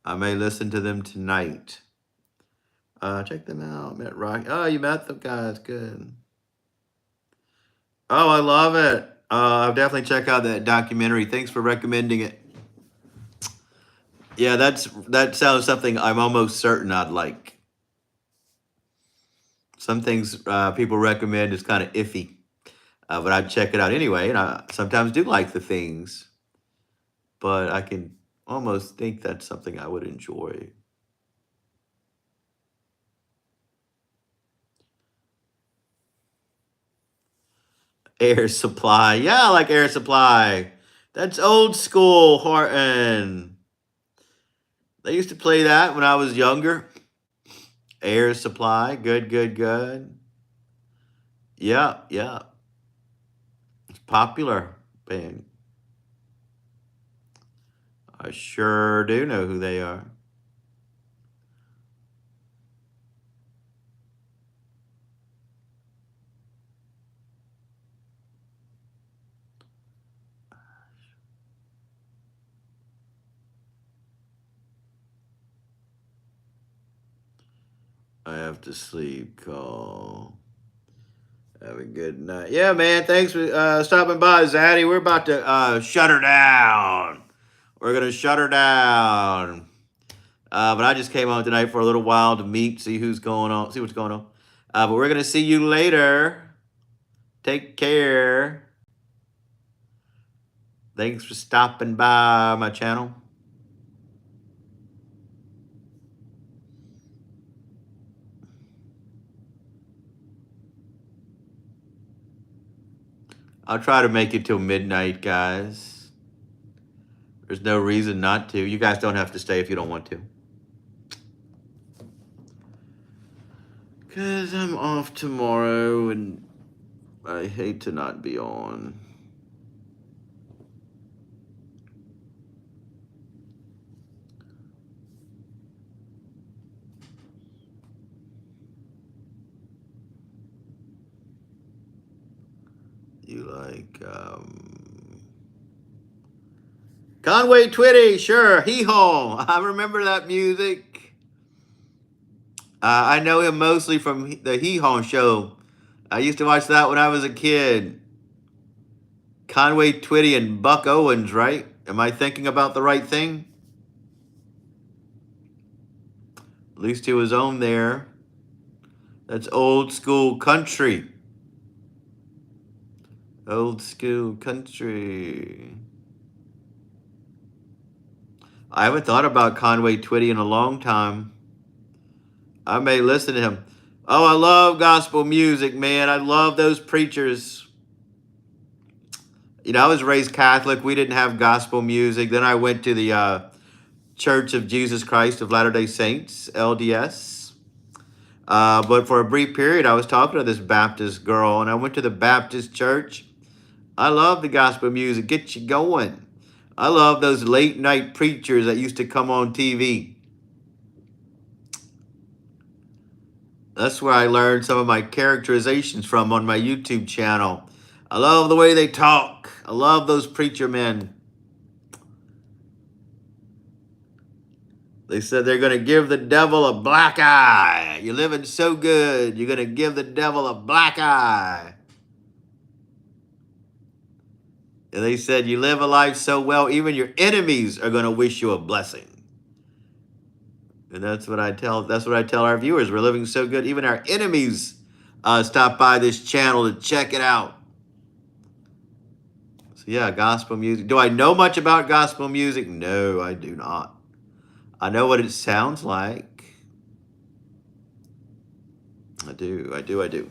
I may listen to them tonight. Check them out. Met Rock. Oh, you met them guys. Good. Oh, I love it. I'll definitely check out that documentary. Thanks for recommending it. Yeah, that sounds something I'm almost certain I'd like. Some things people recommend is kind of iffy, but I'd check it out anyway. And I sometimes do like the things, but I can almost think that's something I would enjoy. Air Supply. Yeah, I like Air Supply. That's old school, Horton. They used to play that when I was younger. Air Supply. Good, good, good. Yeah, yeah. It's popular band. I sure do know who they are. I have to sleep. Call. Have a good night. Yeah, man. Thanks for stopping by, Zaddy. We're about to shut her down. We're gonna shut her down. But I just came on tonight for a little while to meet, see who's going on, see what's going on. But we're gonna see you later. Take care. Thanks for stopping by my channel. I'll try to make it till midnight, guys. There's no reason not to. You guys don't have to stay if you don't want to. Because I'm off tomorrow and I hate to not be on. You like Conway Twitty, sure. Hee Haw. I remember that music. I know him mostly from the Hee Haw show. I used to watch that when I was a kid. Conway Twitty and Buck Owens, right? Am I thinking about the right thing? At least he was on there. That's old school country. Old school country. I haven't thought about Conway Twitty in a long time. I may listen to him. Oh, I love gospel music, man. I love those preachers. You know, I was raised Catholic. We didn't have gospel music. Then I went to the Church of Jesus Christ of Latter-day Saints, LDS. But for a brief period, I was talking to this Baptist girl, and I went to the Baptist church. I love the gospel music. Get you going. I love those late night preachers that used to come on TV. That's where I learned some of my characterizations from on my YouTube channel. I love the way they talk. I love those preacher men. They said they're going to give the devil a black eye. You're living so good. You're going to give the devil a black eye. And they said you live a life so well, even your enemies are going to wish you a blessing. And that's what I tell our viewers. We're living so good, even our enemies stop by this channel to check it out. So yeah, gospel music. Do I know much about gospel music? No, I do not. I know what it sounds like. I do.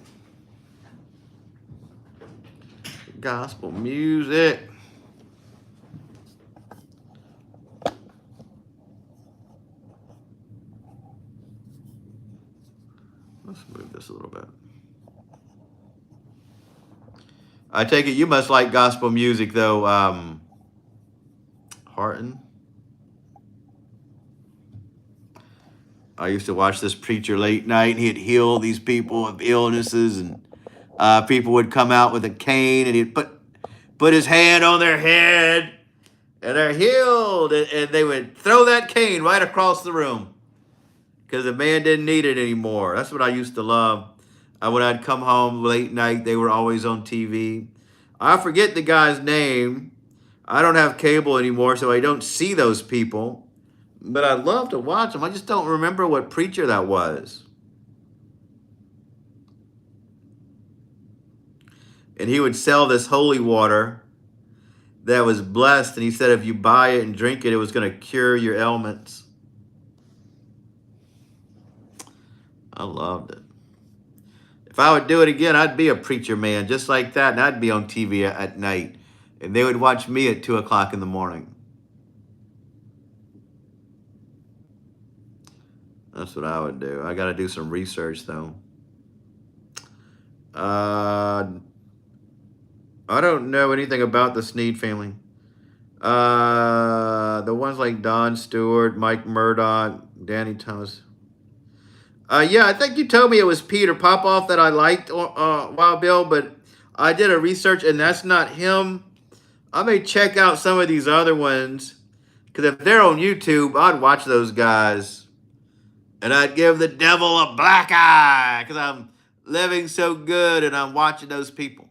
Gospel music. Let's move this a little bit. I take it you must like gospel music, though, Harton. I used to watch this preacher late night, and he'd heal these people of illnesses, and people would come out with a cane, and he'd put his hand on their head, and they're healed, and they would throw that cane right across the room because the man didn't need it anymore. That's what I used to love. When I'd come home late night, they were always on TV. I forget the guy's name. I don't have cable anymore, so I don't see those people. But I'd love to watch them. I just don't remember what preacher that was. And he would sell this holy water that was blessed. And he said if you buy it and drink it, it was going to cure your ailments. I loved it. If I would do it again, I'd be a preacher man just like that. And I'd be on TV at night. And they would watch me at 2 o'clock in the morning. That's what I would do. I got to do some research, though. I don't know anything about the Sneed family. The ones like Don Stewart, Mike Murdoch, Danny Thomas. Yeah, I think you told me it was Peter Popoff that I liked, Wild Bill, but I did a research, and that's not him. I may check out some of these other ones, because if they're on YouTube, I'd watch those guys. And I'd give the devil a black eye because I'm living so good and I'm watching those people.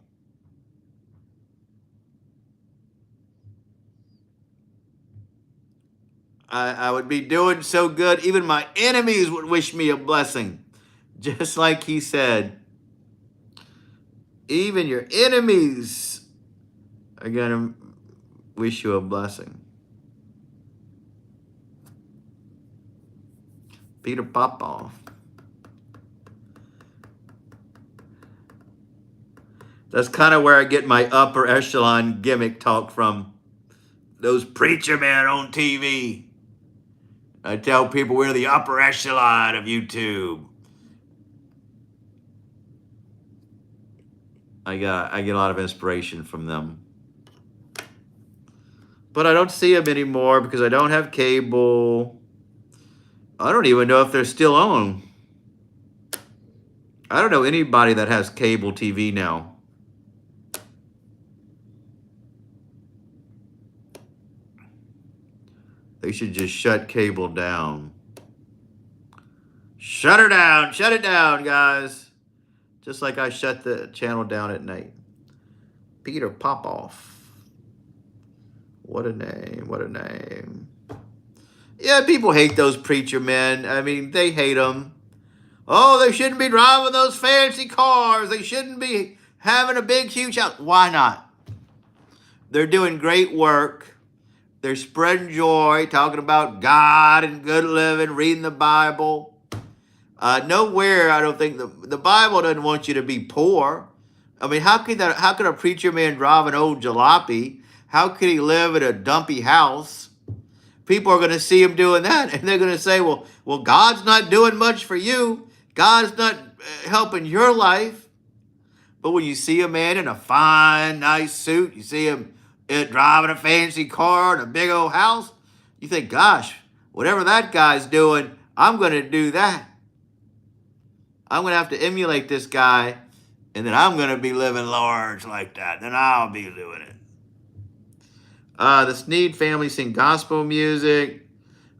I would be doing so good, even my enemies would wish me a blessing. Just like he said, even your enemies are going to wish you a blessing. Peter Popoff. That's kind of where I get my upper echelon gimmick talk from. Those preacher men on TV. I tell people we're the upper echelon of YouTube. I get a lot of inspiration from them. But I don't see them anymore because I don't have cable. I don't even know if they're still on. I don't know anybody that has cable TV now. They should just shut cable down. Shut her down. Shut it down, guys. Just like I shut the channel down at night. Peter Popoff. What a name. What a name. Yeah, people hate those preacher men. I mean, they hate them. Oh, they shouldn't be driving those fancy cars. They shouldn't be having a big, huge house. Why not? They're doing great work. They're spreading joy, talking about God and good living, reading the Bible. Nowhere, I don't think the Bible doesn't want you to be poor. I mean, how could a preacher man drive an old jalopy? How could he live in a dumpy house? People are going to see him doing that, and they're going to say, well, God's not doing much for you. God's not helping your life. But when you see a man in a fine, nice suit, you see him driving a fancy car and a big old house, you think, gosh, whatever that guy's doing, I'm going to do that. I'm going to have to emulate this guy, and then I'm going to be living large like that. Then I'll be doing it. The Sneed family sing gospel music.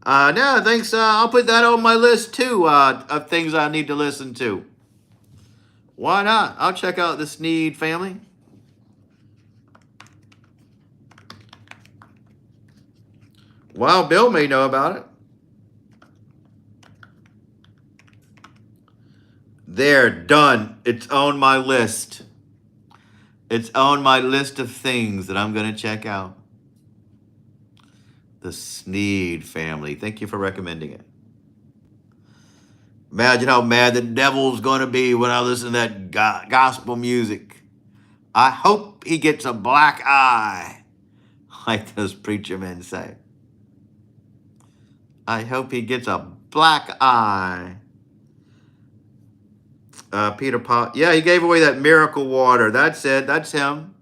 No, thanks. I'll put that on my list, too, of things I need to listen to. Why not? I'll check out the Sneed family. Wild Bill may know about it. There, done. It's on my list. It's on my list of things that I'm going to check out. The Sneed family. Thank you for recommending it. Imagine how mad the devil's going to be when I listen to that gospel music. I hope he gets a black eye, like those preacher men say. I hope he gets a black eye. Peter Pot. Yeah, he gave away that miracle water. That's it. That's him.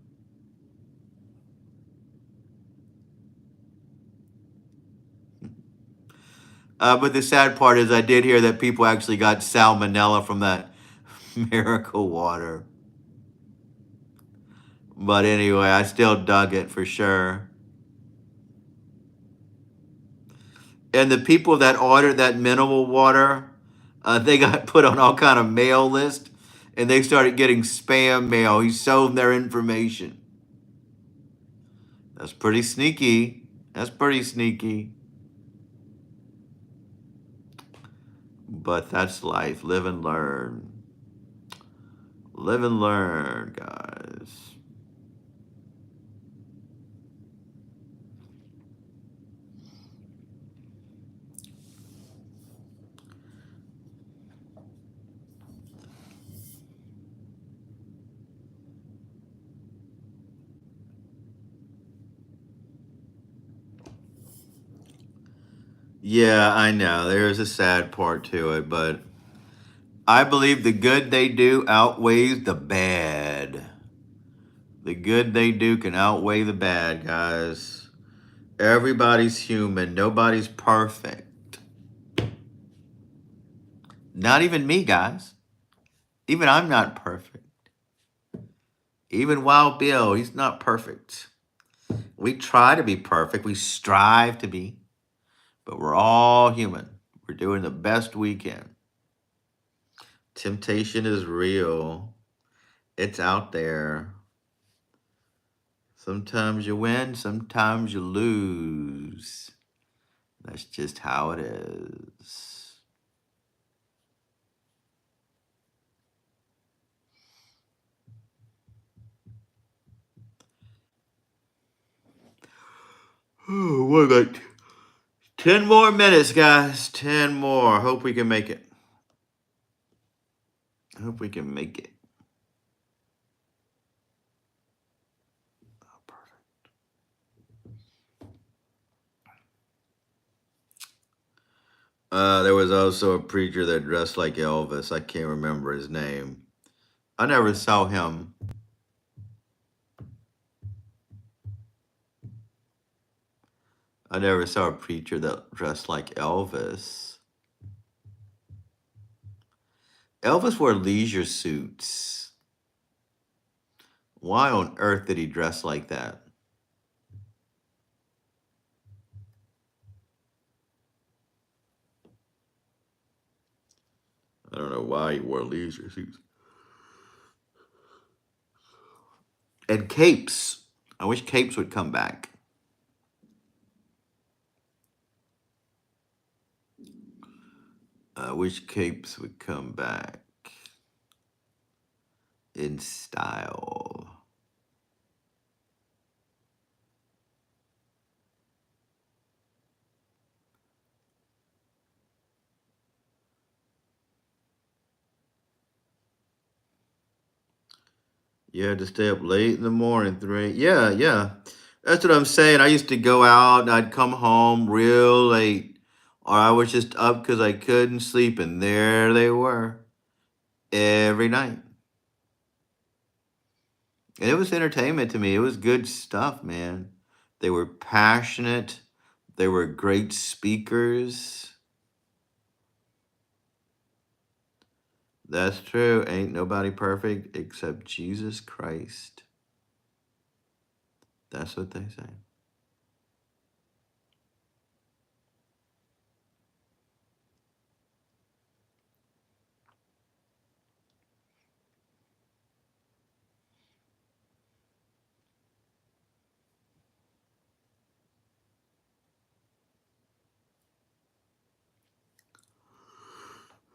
But the sad part is I did hear that people actually got salmonella from that miracle water. But anyway, I still dug it for sure. And the people that ordered that mineral water, they got put on all kind of mail list, and they started getting spam mail. He sold their information. That's pretty sneaky. That's pretty sneaky. But that's life. Live and learn. Live and learn, guys. Yeah, I know. There's a sad part to it, but I believe the good they do outweighs the bad. The good they do can outweigh the bad, guys. Everybody's human. Nobody's perfect. Not even me, guys. Even I'm not perfect. Even Wild Bill, he's not perfect. We try to be perfect. We strive to be. But we're all human. We're doing the best we can. Temptation is real. It's out there. Sometimes you win, sometimes you lose. That's just how it is. Oh, what about 10 more minutes, guys? 10 more. Hope we can make it. Hope we can make it. Oh, perfect. There was also a preacher that dressed like Elvis. I can't remember his name. I never saw him. I never saw a preacher that dressed like Elvis. Elvis wore leisure suits. Why on earth did he dress like that? I don't know why he wore leisure suits. And capes. I wish capes would come back. I wish capes would come back in style. You had to stay up late in the morning, 3. Yeah, yeah. That's what I'm saying. I used to go out and I'd come home real late, or I was just up because I couldn't sleep, and there they were every night. And it was entertainment to me. It was good stuff, man. They were passionate. They were great speakers. That's true. Ain't nobody perfect except Jesus Christ. That's what they say.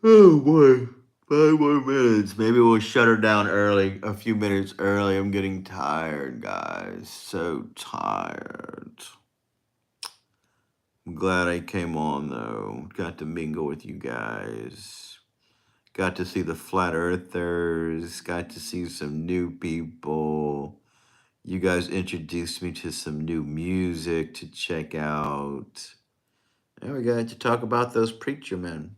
Oh boy. 5 more minutes. Maybe we'll shut her down early, a few minutes early. I'm getting tired, guys. So tired. I'm glad I came on, though. Got to mingle with you guys. Got to see the flat earthers. Got to see some new people. You guys introduced me to some new music to check out. And we got to talk about those preacher men.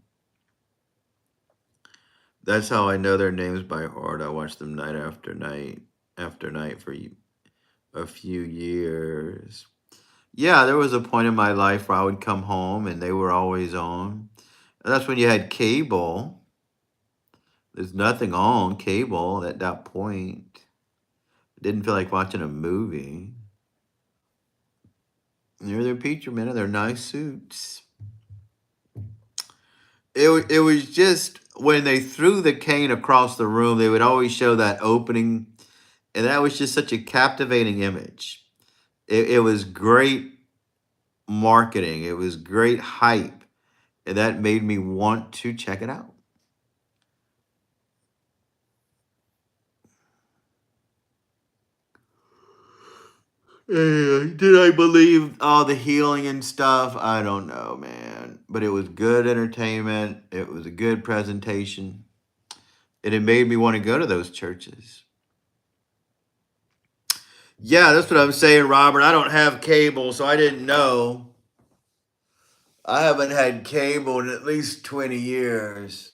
That's how I know their names by heart. I watched them night after night for a few years. Yeah, there was a point in my life where I would come home and they were always on. And that's when you had cable. There's nothing on cable at that point. Didn't feel like watching a movie. They're their preacher men in their nice suits. It was just when they threw the cane across the room, they would always show that opening, and that was just such a captivating image. It was great marketing. It was great hype, and that made me want to check it out. Did I believe all the healing and stuff? I don't know, man. But it was good entertainment. It was a good presentation. And it made me want to go to those churches. Yeah, that's what I'm saying, Robert. I don't have cable, so I didn't know. I haven't had cable in at least 20 years.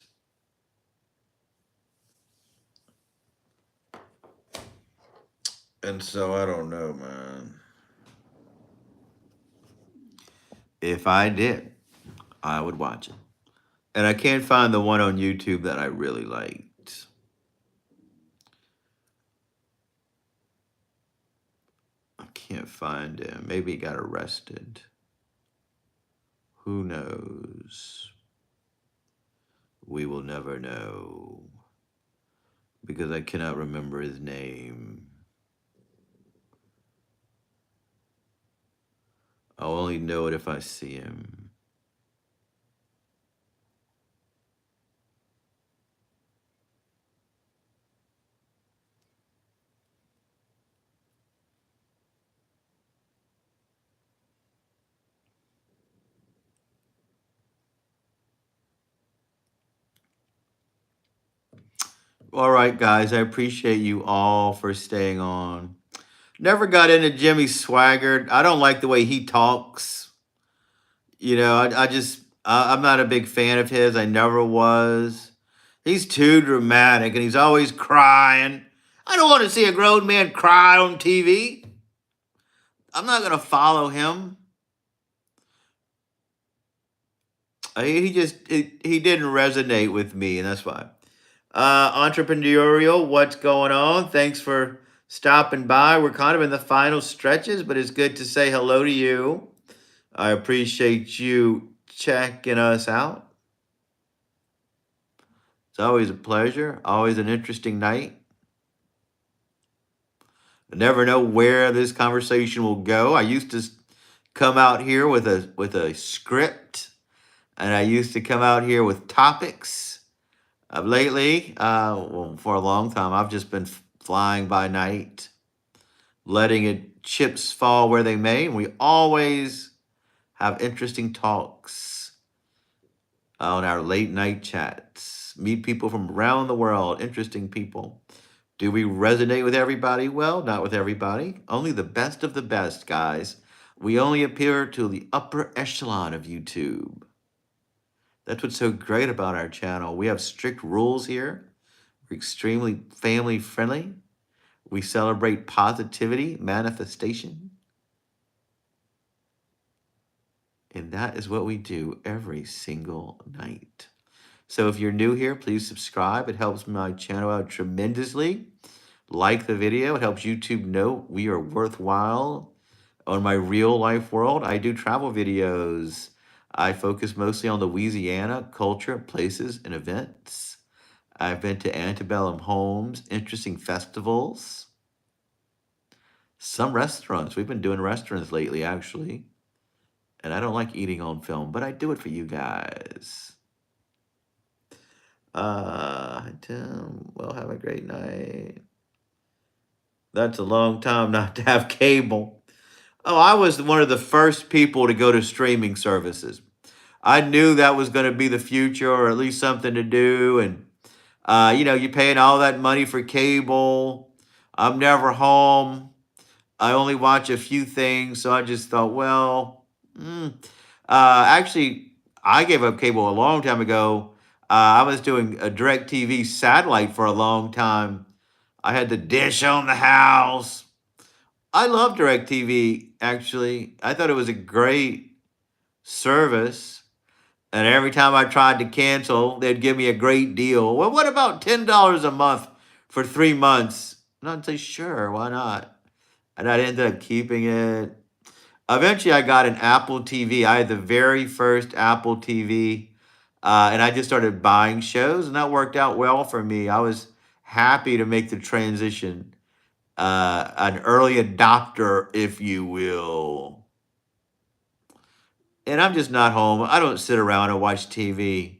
And so I don't know, man. If I did, I would watch it. And I can't find the one on YouTube that I really liked. I can't find him. Maybe he got arrested. Who knows? We will never know. Because I cannot remember his name. I'll only know it if I see him. All right, guys, I appreciate you all for staying on. Never got into Jimmy Swaggart. I don't like the way he talks. I'm not a big fan of his. I never was. He's too dramatic and he's always crying. I don't want to see a grown man cry on TV. I'm not going to follow him. He didn't resonate with me, and that's why. Entrepreneurial, what's going on? Thanks for stopping by. We're kind of in the final stretches, but it's good to say hello to you. I appreciate you checking us out. It's always a pleasure, always an interesting night. I never know where this conversation will go. I used to come out here with a script, and I used to come out here with topics. Lately, well, for a long time, I've just been flying by night, letting it chips fall where they may. And we always have interesting talks on our late night chats. Meet people from around the world, interesting people. Do we resonate with everybody? Well, not with everybody. Only the best of the best, guys. We only appear to the upper echelon of YouTube. That's what's so great about our channel. We have strict rules here. We're extremely family friendly. We celebrate positivity, manifestation. And that is what we do every single night. So if you're new here, please subscribe. It helps my channel out tremendously. Like the video. It helps YouTube know we are worthwhile. On my real life world, I do travel videos. I focus mostly on Louisiana culture, places, and events. I've been to antebellum homes, interesting festivals, some restaurants. We've been doing restaurants lately, actually. And I don't like eating on film, but I do it for you guys. Tim, well, have a great night. That's a long time not to have cable. Oh, I was one of the first people to go to streaming services. I knew that was going to be the future, or at least something to do. And, you're paying all that money for cable. I'm never home. I only watch a few things. So I just thought, well, actually, I gave up cable a long time ago. I was doing a DirecTV satellite for a long time. I had the dish on the house. I love DirecTV, actually. I thought it was a great service. And every time I tried to cancel, they'd give me a great deal. Well, what about $10 a month for 3 months? And I'd say, sure, why not? And I ended up keeping it. Eventually, I got an Apple TV. I had the very first Apple TV. And I just started buying shows, and that worked out well for me. I was happy to make the transition. An early adopter, if you will. And I'm just not home. I don't sit around and watch TV.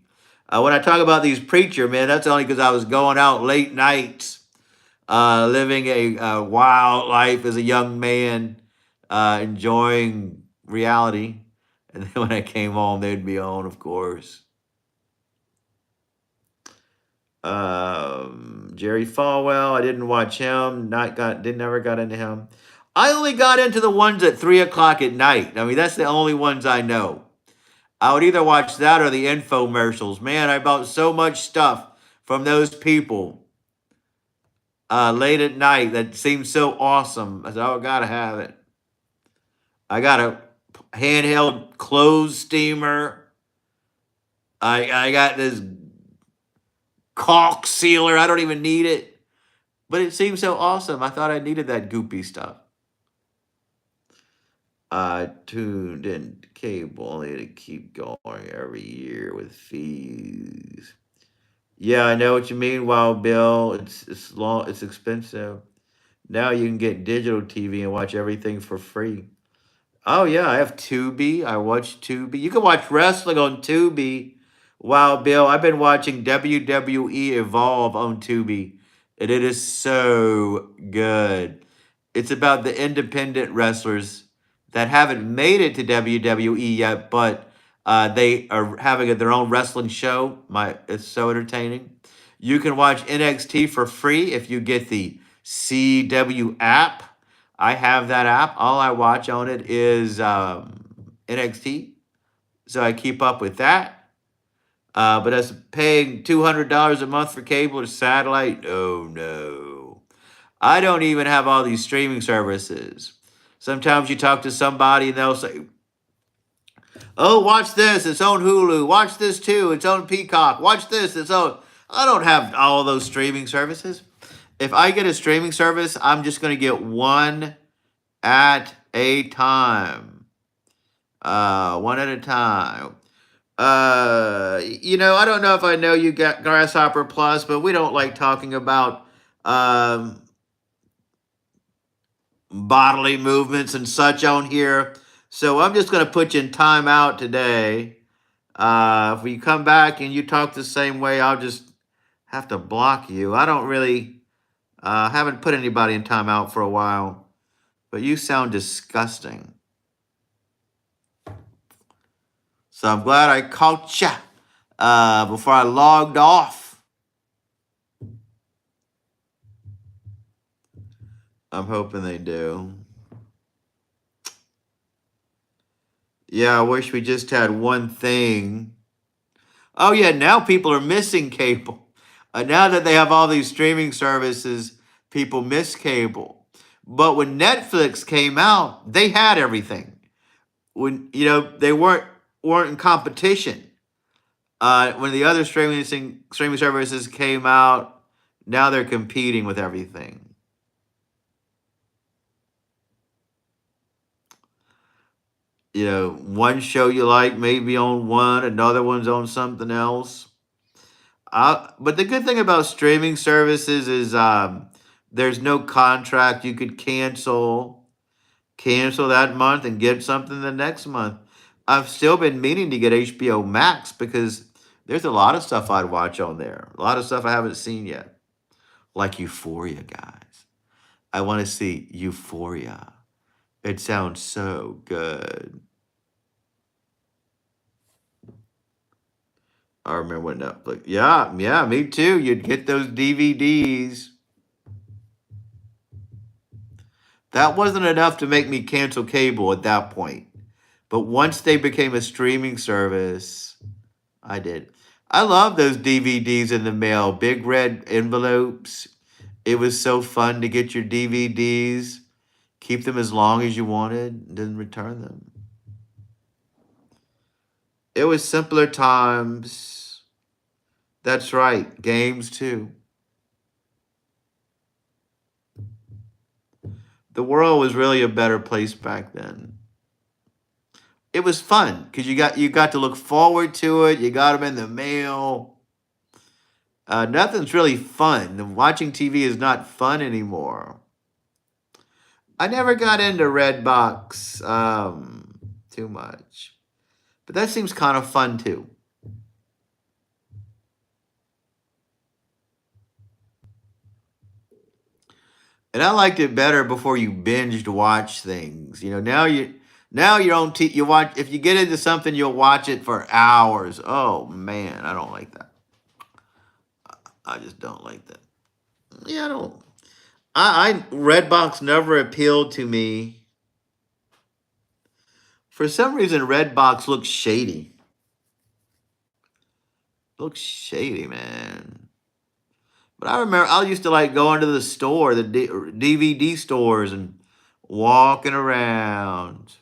When I talk about these preacher men, that's only because I was going out late nights, living a wild life as a young man, enjoying reality. And then when I came home, they'd be on, of course. Jerry Falwell, I didn't watch him. Never got into him. I only got into the ones at 3 o'clock at night. I mean, that's the only ones I know. I would either watch that or the infomercials. Man, I bought so much stuff from those people late at night that seemed so awesome. I said, oh, I gotta have it. I got a handheld clothes steamer. I got this caulk sealer. I don't even need it. But it seemed so awesome. I thought I needed that goopy stuff. I tuned in cable only to keep going every year with fees. Yeah, I know what you mean, Wild Bill. It's long, it's expensive. Now you can get digital TV and watch everything for free. Oh yeah, I have Tubi. I watch Tubi. You can watch wrestling on Tubi. Wild Bill, I've been watching WWE Evolve on Tubi, and it is so good. It's about the independent wrestlers that haven't made it to WWE yet, but they are having their own wrestling show. It's so entertaining. You can watch NXT for free if you get the CW app. I have that app. All I watch on it is NXT, so I keep up with that. But as paying $200 a month for cable or satellite, oh no. I don't even have all these streaming services. Sometimes you talk to somebody and they'll say, oh, watch this, it's on Hulu. Watch this too, it's on Peacock. Watch this, it's on... I don't have all those streaming services. If I get a streaming service, I'm just going to get one at a time. One at a time. I don't know if I know you got Grasshopper Plus, but we don't like talking about um, bodily movements and such on here. So I'm just going to put you in timeout today. If you come back and you talk the same way, I'll just have to block you. I don't really haven't put anybody in timeout for a while, but you sound disgusting. So I'm glad I caught you before I logged off. I'm hoping they do. Yeah, I wish we just had one thing. Oh, yeah, now people are missing cable. Now that they have all these streaming services, people miss cable. But when Netflix came out, they had everything. When they weren't in competition. When the other streaming services came out, now they're competing with everything. One show you like maybe on one, another one's on something else. But the good thing about streaming services is there's no contract. You could cancel that month and get something the next month. I've still been meaning to get HBO Max because there's a lot of stuff I'd watch on there. A lot of stuff I haven't seen yet, like Euphoria, guys. I want to see Euphoria. It sounds so good. I remember when Netflix. Yeah, me too. You'd get those DVDs. That wasn't enough to make me cancel cable at that point. But once they became a streaming service, I did. I love those DVDs in the mail, big red envelopes. It was so fun to get your DVDs, keep them as long as you wanted, and then return them. It was simpler times. That's right, games too. The world was really a better place back then. It was fun because you got to look forward to it. You got them in the mail. Nothing's really fun. Watching TV is not fun anymore. I never got into Redbox too much, but that seems kind of fun too. And I liked it better before you binged watch things. Now you're on you watch if you get into something you'll watch it for hours. Oh man, I don't like that. I just don't like that. Yeah, I don't. I Redbox never appealed to me. For some reason, Redbox looks shady. Looks shady, man. But I remember I used to like going to the store, the DVD stores, and walking around,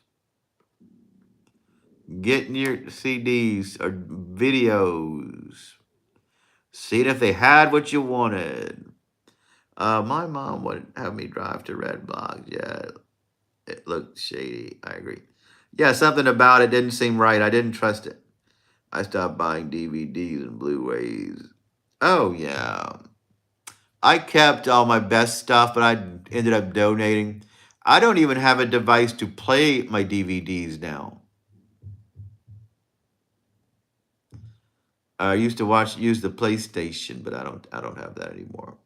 getting your CDs or videos, seeing if they had what you wanted. My mom would have me drive to Redbox. Yeah, it looked shady. I agree. Yeah, something about it didn't seem right. I didn't trust it. I stopped buying DVDs and Blu-rays. Oh yeah. I kept all my best stuff, but I ended up donating. I don't even have a device to play my DVDs now. I used to use the PlayStation, but I don't have that anymore.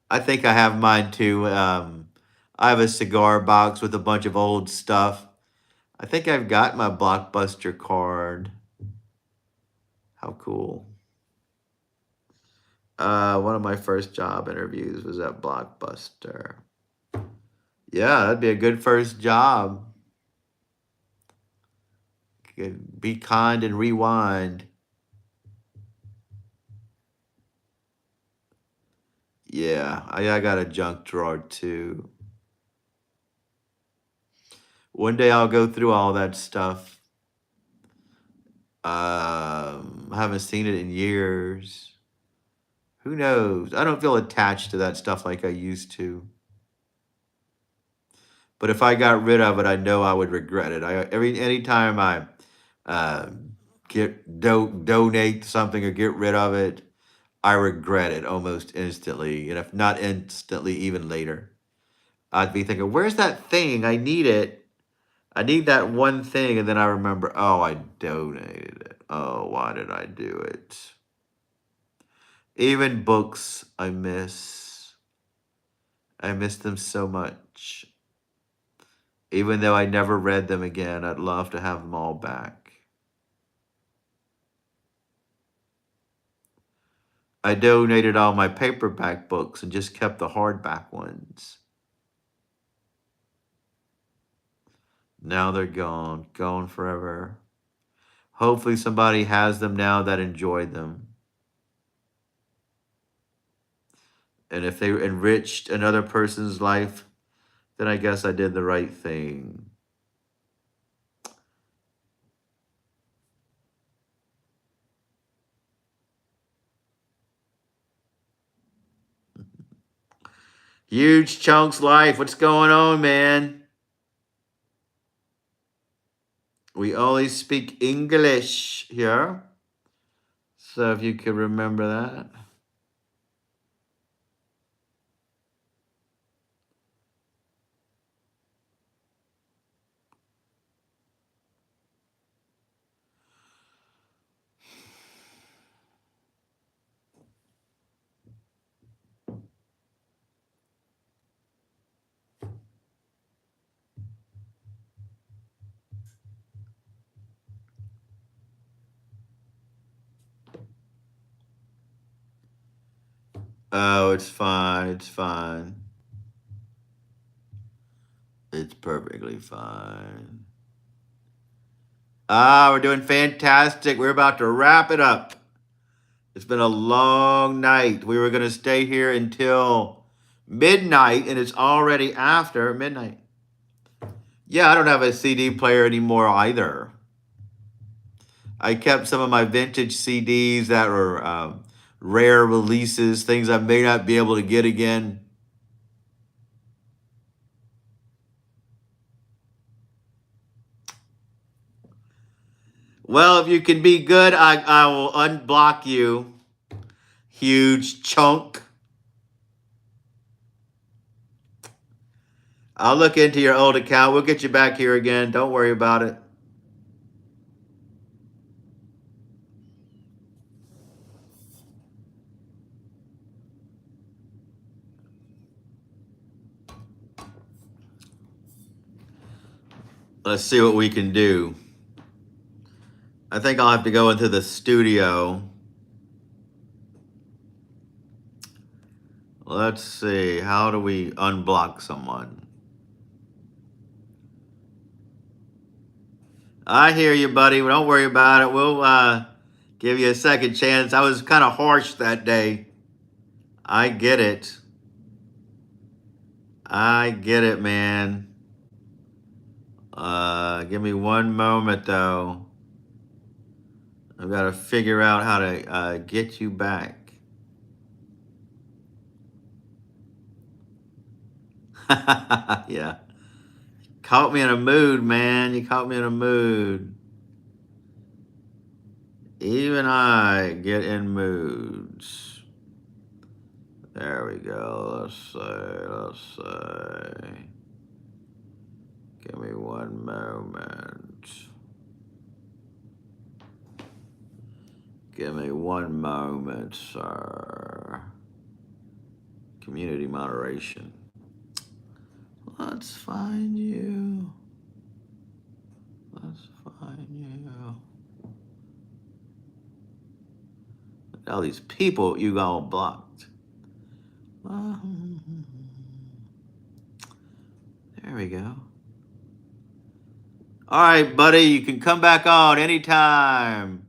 I think I have mine too. I have a cigar box with a bunch of old stuff. I think I've got my Blockbuster card. How cool. One of my first job interviews was at Blockbuster. Yeah, that'd be a good first job. Be kind and rewind. Yeah, I got a junk drawer too. One day I'll go through all that stuff. I haven't seen it in years. Who knows? I don't feel attached to that stuff like I used to. But if I got rid of it, I know I would regret it. Anytime I uh, donate something or get rid of it, I regret it almost instantly, and if not instantly, even later. I'd be thinking, "Where's that thing? I need it. I need that one thing," and then I remember, "Oh, I donated it. Oh, why did I do it?" Even books, I miss. I miss them so much. Even though I never read them again, I'd love to have them all back. I donated all my paperback books and just kept the hardback ones. Now they're gone, gone forever. Hopefully, somebody has them now that enjoyed them. And if they enriched another person's life, then I guess I did the right thing. Huge Chunks Life, what's going on, man? We only speak English here. So if you could remember that. Oh, it's fine. It's fine. It's perfectly fine. We're doing fantastic. We're about to wrap it up. It's been a long night. We were going to stay here until midnight, and it's already after midnight. Yeah, I don't have a CD player anymore either. I kept some of my vintage CDs that were rare releases, things I may not be able to get again. Well, if you can be good, I will unblock you. Huge chunk. I'll look into your old account. We'll get you back here again. Don't worry about it. Let's see what we can do. I think I'll have to go into the studio. Let's see. How do we unblock someone? I hear you, buddy. Don't worry about it. We'll give you a second chance. I was kind of harsh that day. I get it. I get it, man. Give me one moment, though. I've got to figure out how to get you back. Yeah. Caught me in a mood, man. You caught me in a mood. Even I get in moods. There we go. Let's see. Give me one moment. Give me one moment, sir. Community moderation. Let's find you. Let's find you. All these people you all blocked. There we go. All right, buddy, you can come back on anytime.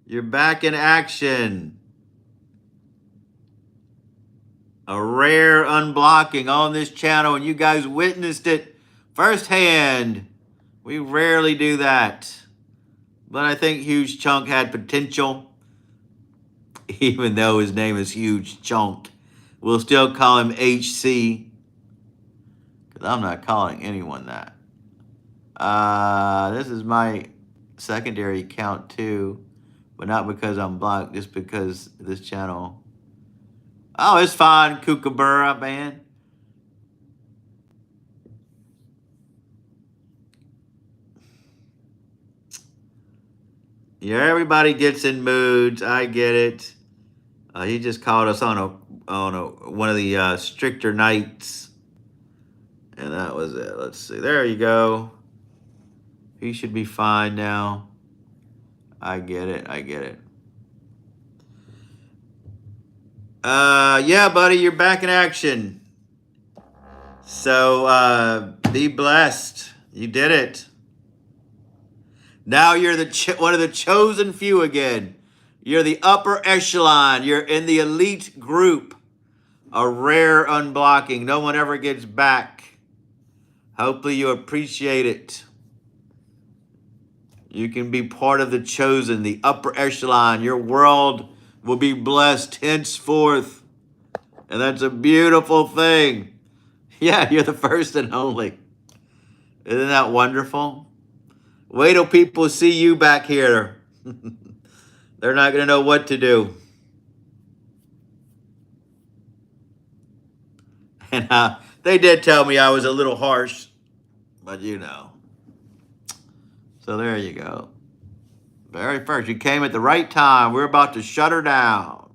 You're back in action. A rare unblocking on this channel, and you guys witnessed it firsthand. We rarely do that. But I think Huge Chunk had potential. Even though his name is Huge Chunk, we'll still call him HC. Because I'm not calling anyone that. This is my secondary account too, but not because I'm blocked, just because this channel. Oh, it's fine, Kookaburra, man. Yeah, everybody gets in moods. I get it. He just called us on a one of the stricter nights, and that was it. Let's see. There you go. He should be fine now. I get it. I get it. Yeah, buddy, you're back in action. So be blessed. You did it. Now you're one of the chosen few again. You're the upper echelon. You're in the elite group. A rare unblocking. No one ever gets back. Hopefully you appreciate it. You can be part of the chosen, the upper echelon. Your world will be blessed henceforth. And that's a beautiful thing. Yeah, you're the first and only. Isn't that wonderful? Wait till people see you back here. They're not going to know what to do. And they did tell me I was a little harsh, but you know. So there you go. Very first, you came at the right time. We're about to shut her down.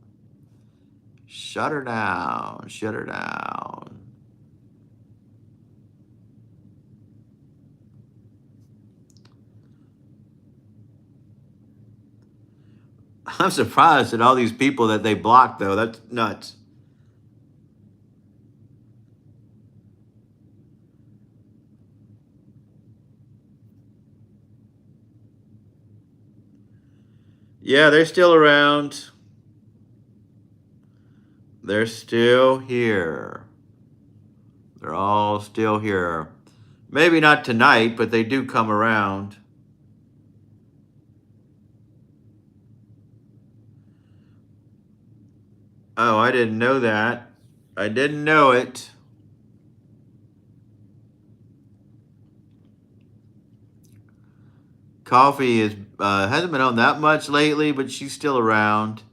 Shut her down. Shut her down. I'm surprised at all these people that they blocked, though. That's nuts. Yeah, they're still around. They're still here. They're all still here. Maybe not tonight, but they do come around. Oh, I didn't know that. I didn't know it. Coffee is hasn't been on that much lately, but she's still around.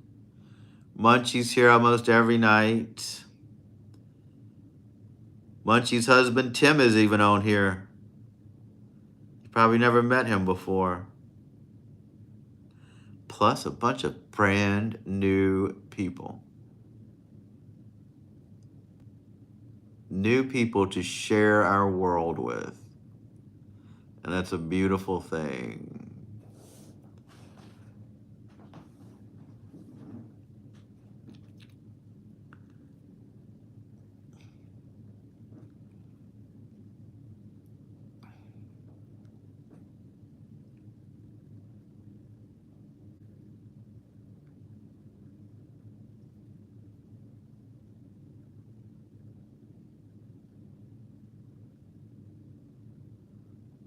Munchie's here almost every night. Munchie's husband Tim is even on here. You probably never met him before. Plus a bunch of brand new people. New people to share our world with. And that's a beautiful thing.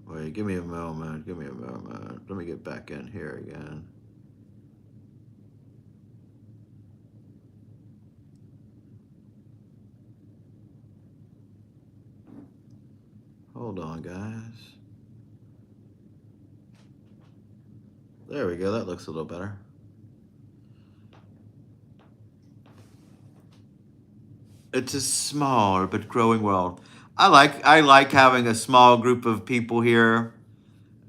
Wait, give me a moment. Give me a moment. Let me get back in here again. Hold on, guys. There we go. That looks a little better. It's a small but growing world. I like having a small group of people here.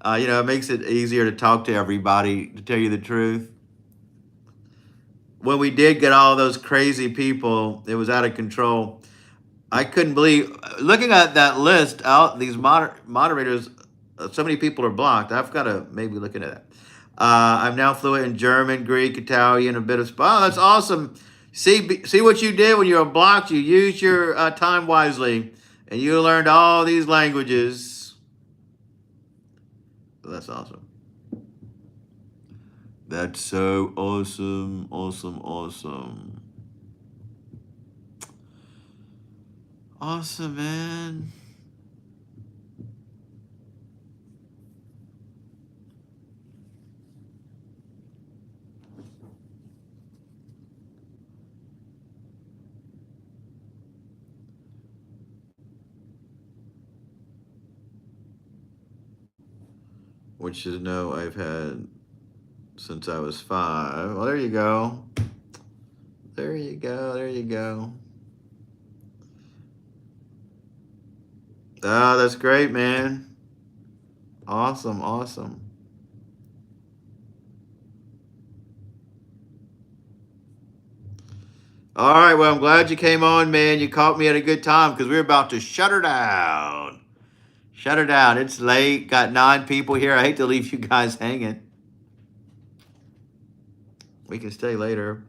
It makes it easier to talk to everybody. To tell you the truth, when we did get all those crazy people, it was out of control. I couldn't believe looking at that list out. These moderators, so many people are blocked. I've got to maybe look into that. I'm now fluent in German, Greek, Italian, a bit of Spanish. Oh, that's awesome. See what you did when you were blocked. You used your time wisely, and you learned all these languages. That's awesome. That's so awesome, awesome, awesome. Awesome, man. which is no I've had since I was 5. Well, there you go. There you go. There you go. Oh, that's great, man. Awesome. Awesome. All right. Well, I'm glad you came on, man. You caught me at a good time because we're about to shut her down. Shut her down. It's late. Got 9 people here. I hate to leave you guys hanging. We can stay later.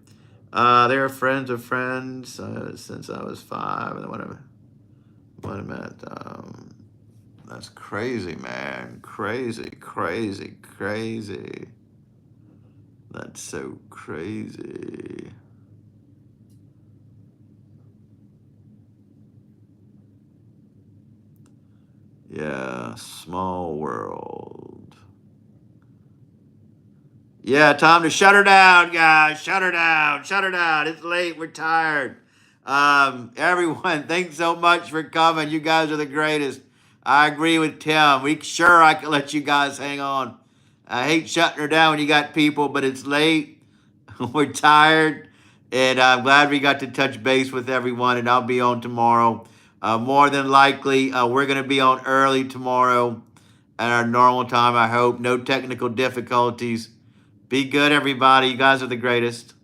They're friends of friends since I was 5. And what I met. That's crazy, man. Crazy, crazy, crazy. That's so crazy. Yeah, small world. Yeah, time to shut her down, guys. Shut her down. Shut her down. It's late. We're tired. Everyone, thanks so much for coming. You guys are the greatest. I agree with Tim. I can let you guys hang on. I hate shutting her down when you got people, but it's late. We're tired, and I'm glad we got to touch base with everyone. And I'll be on tomorrow. More than likely, we're going to be on early tomorrow at our normal time. I hope no technical difficulties. Be good, everybody. You guys are the greatest.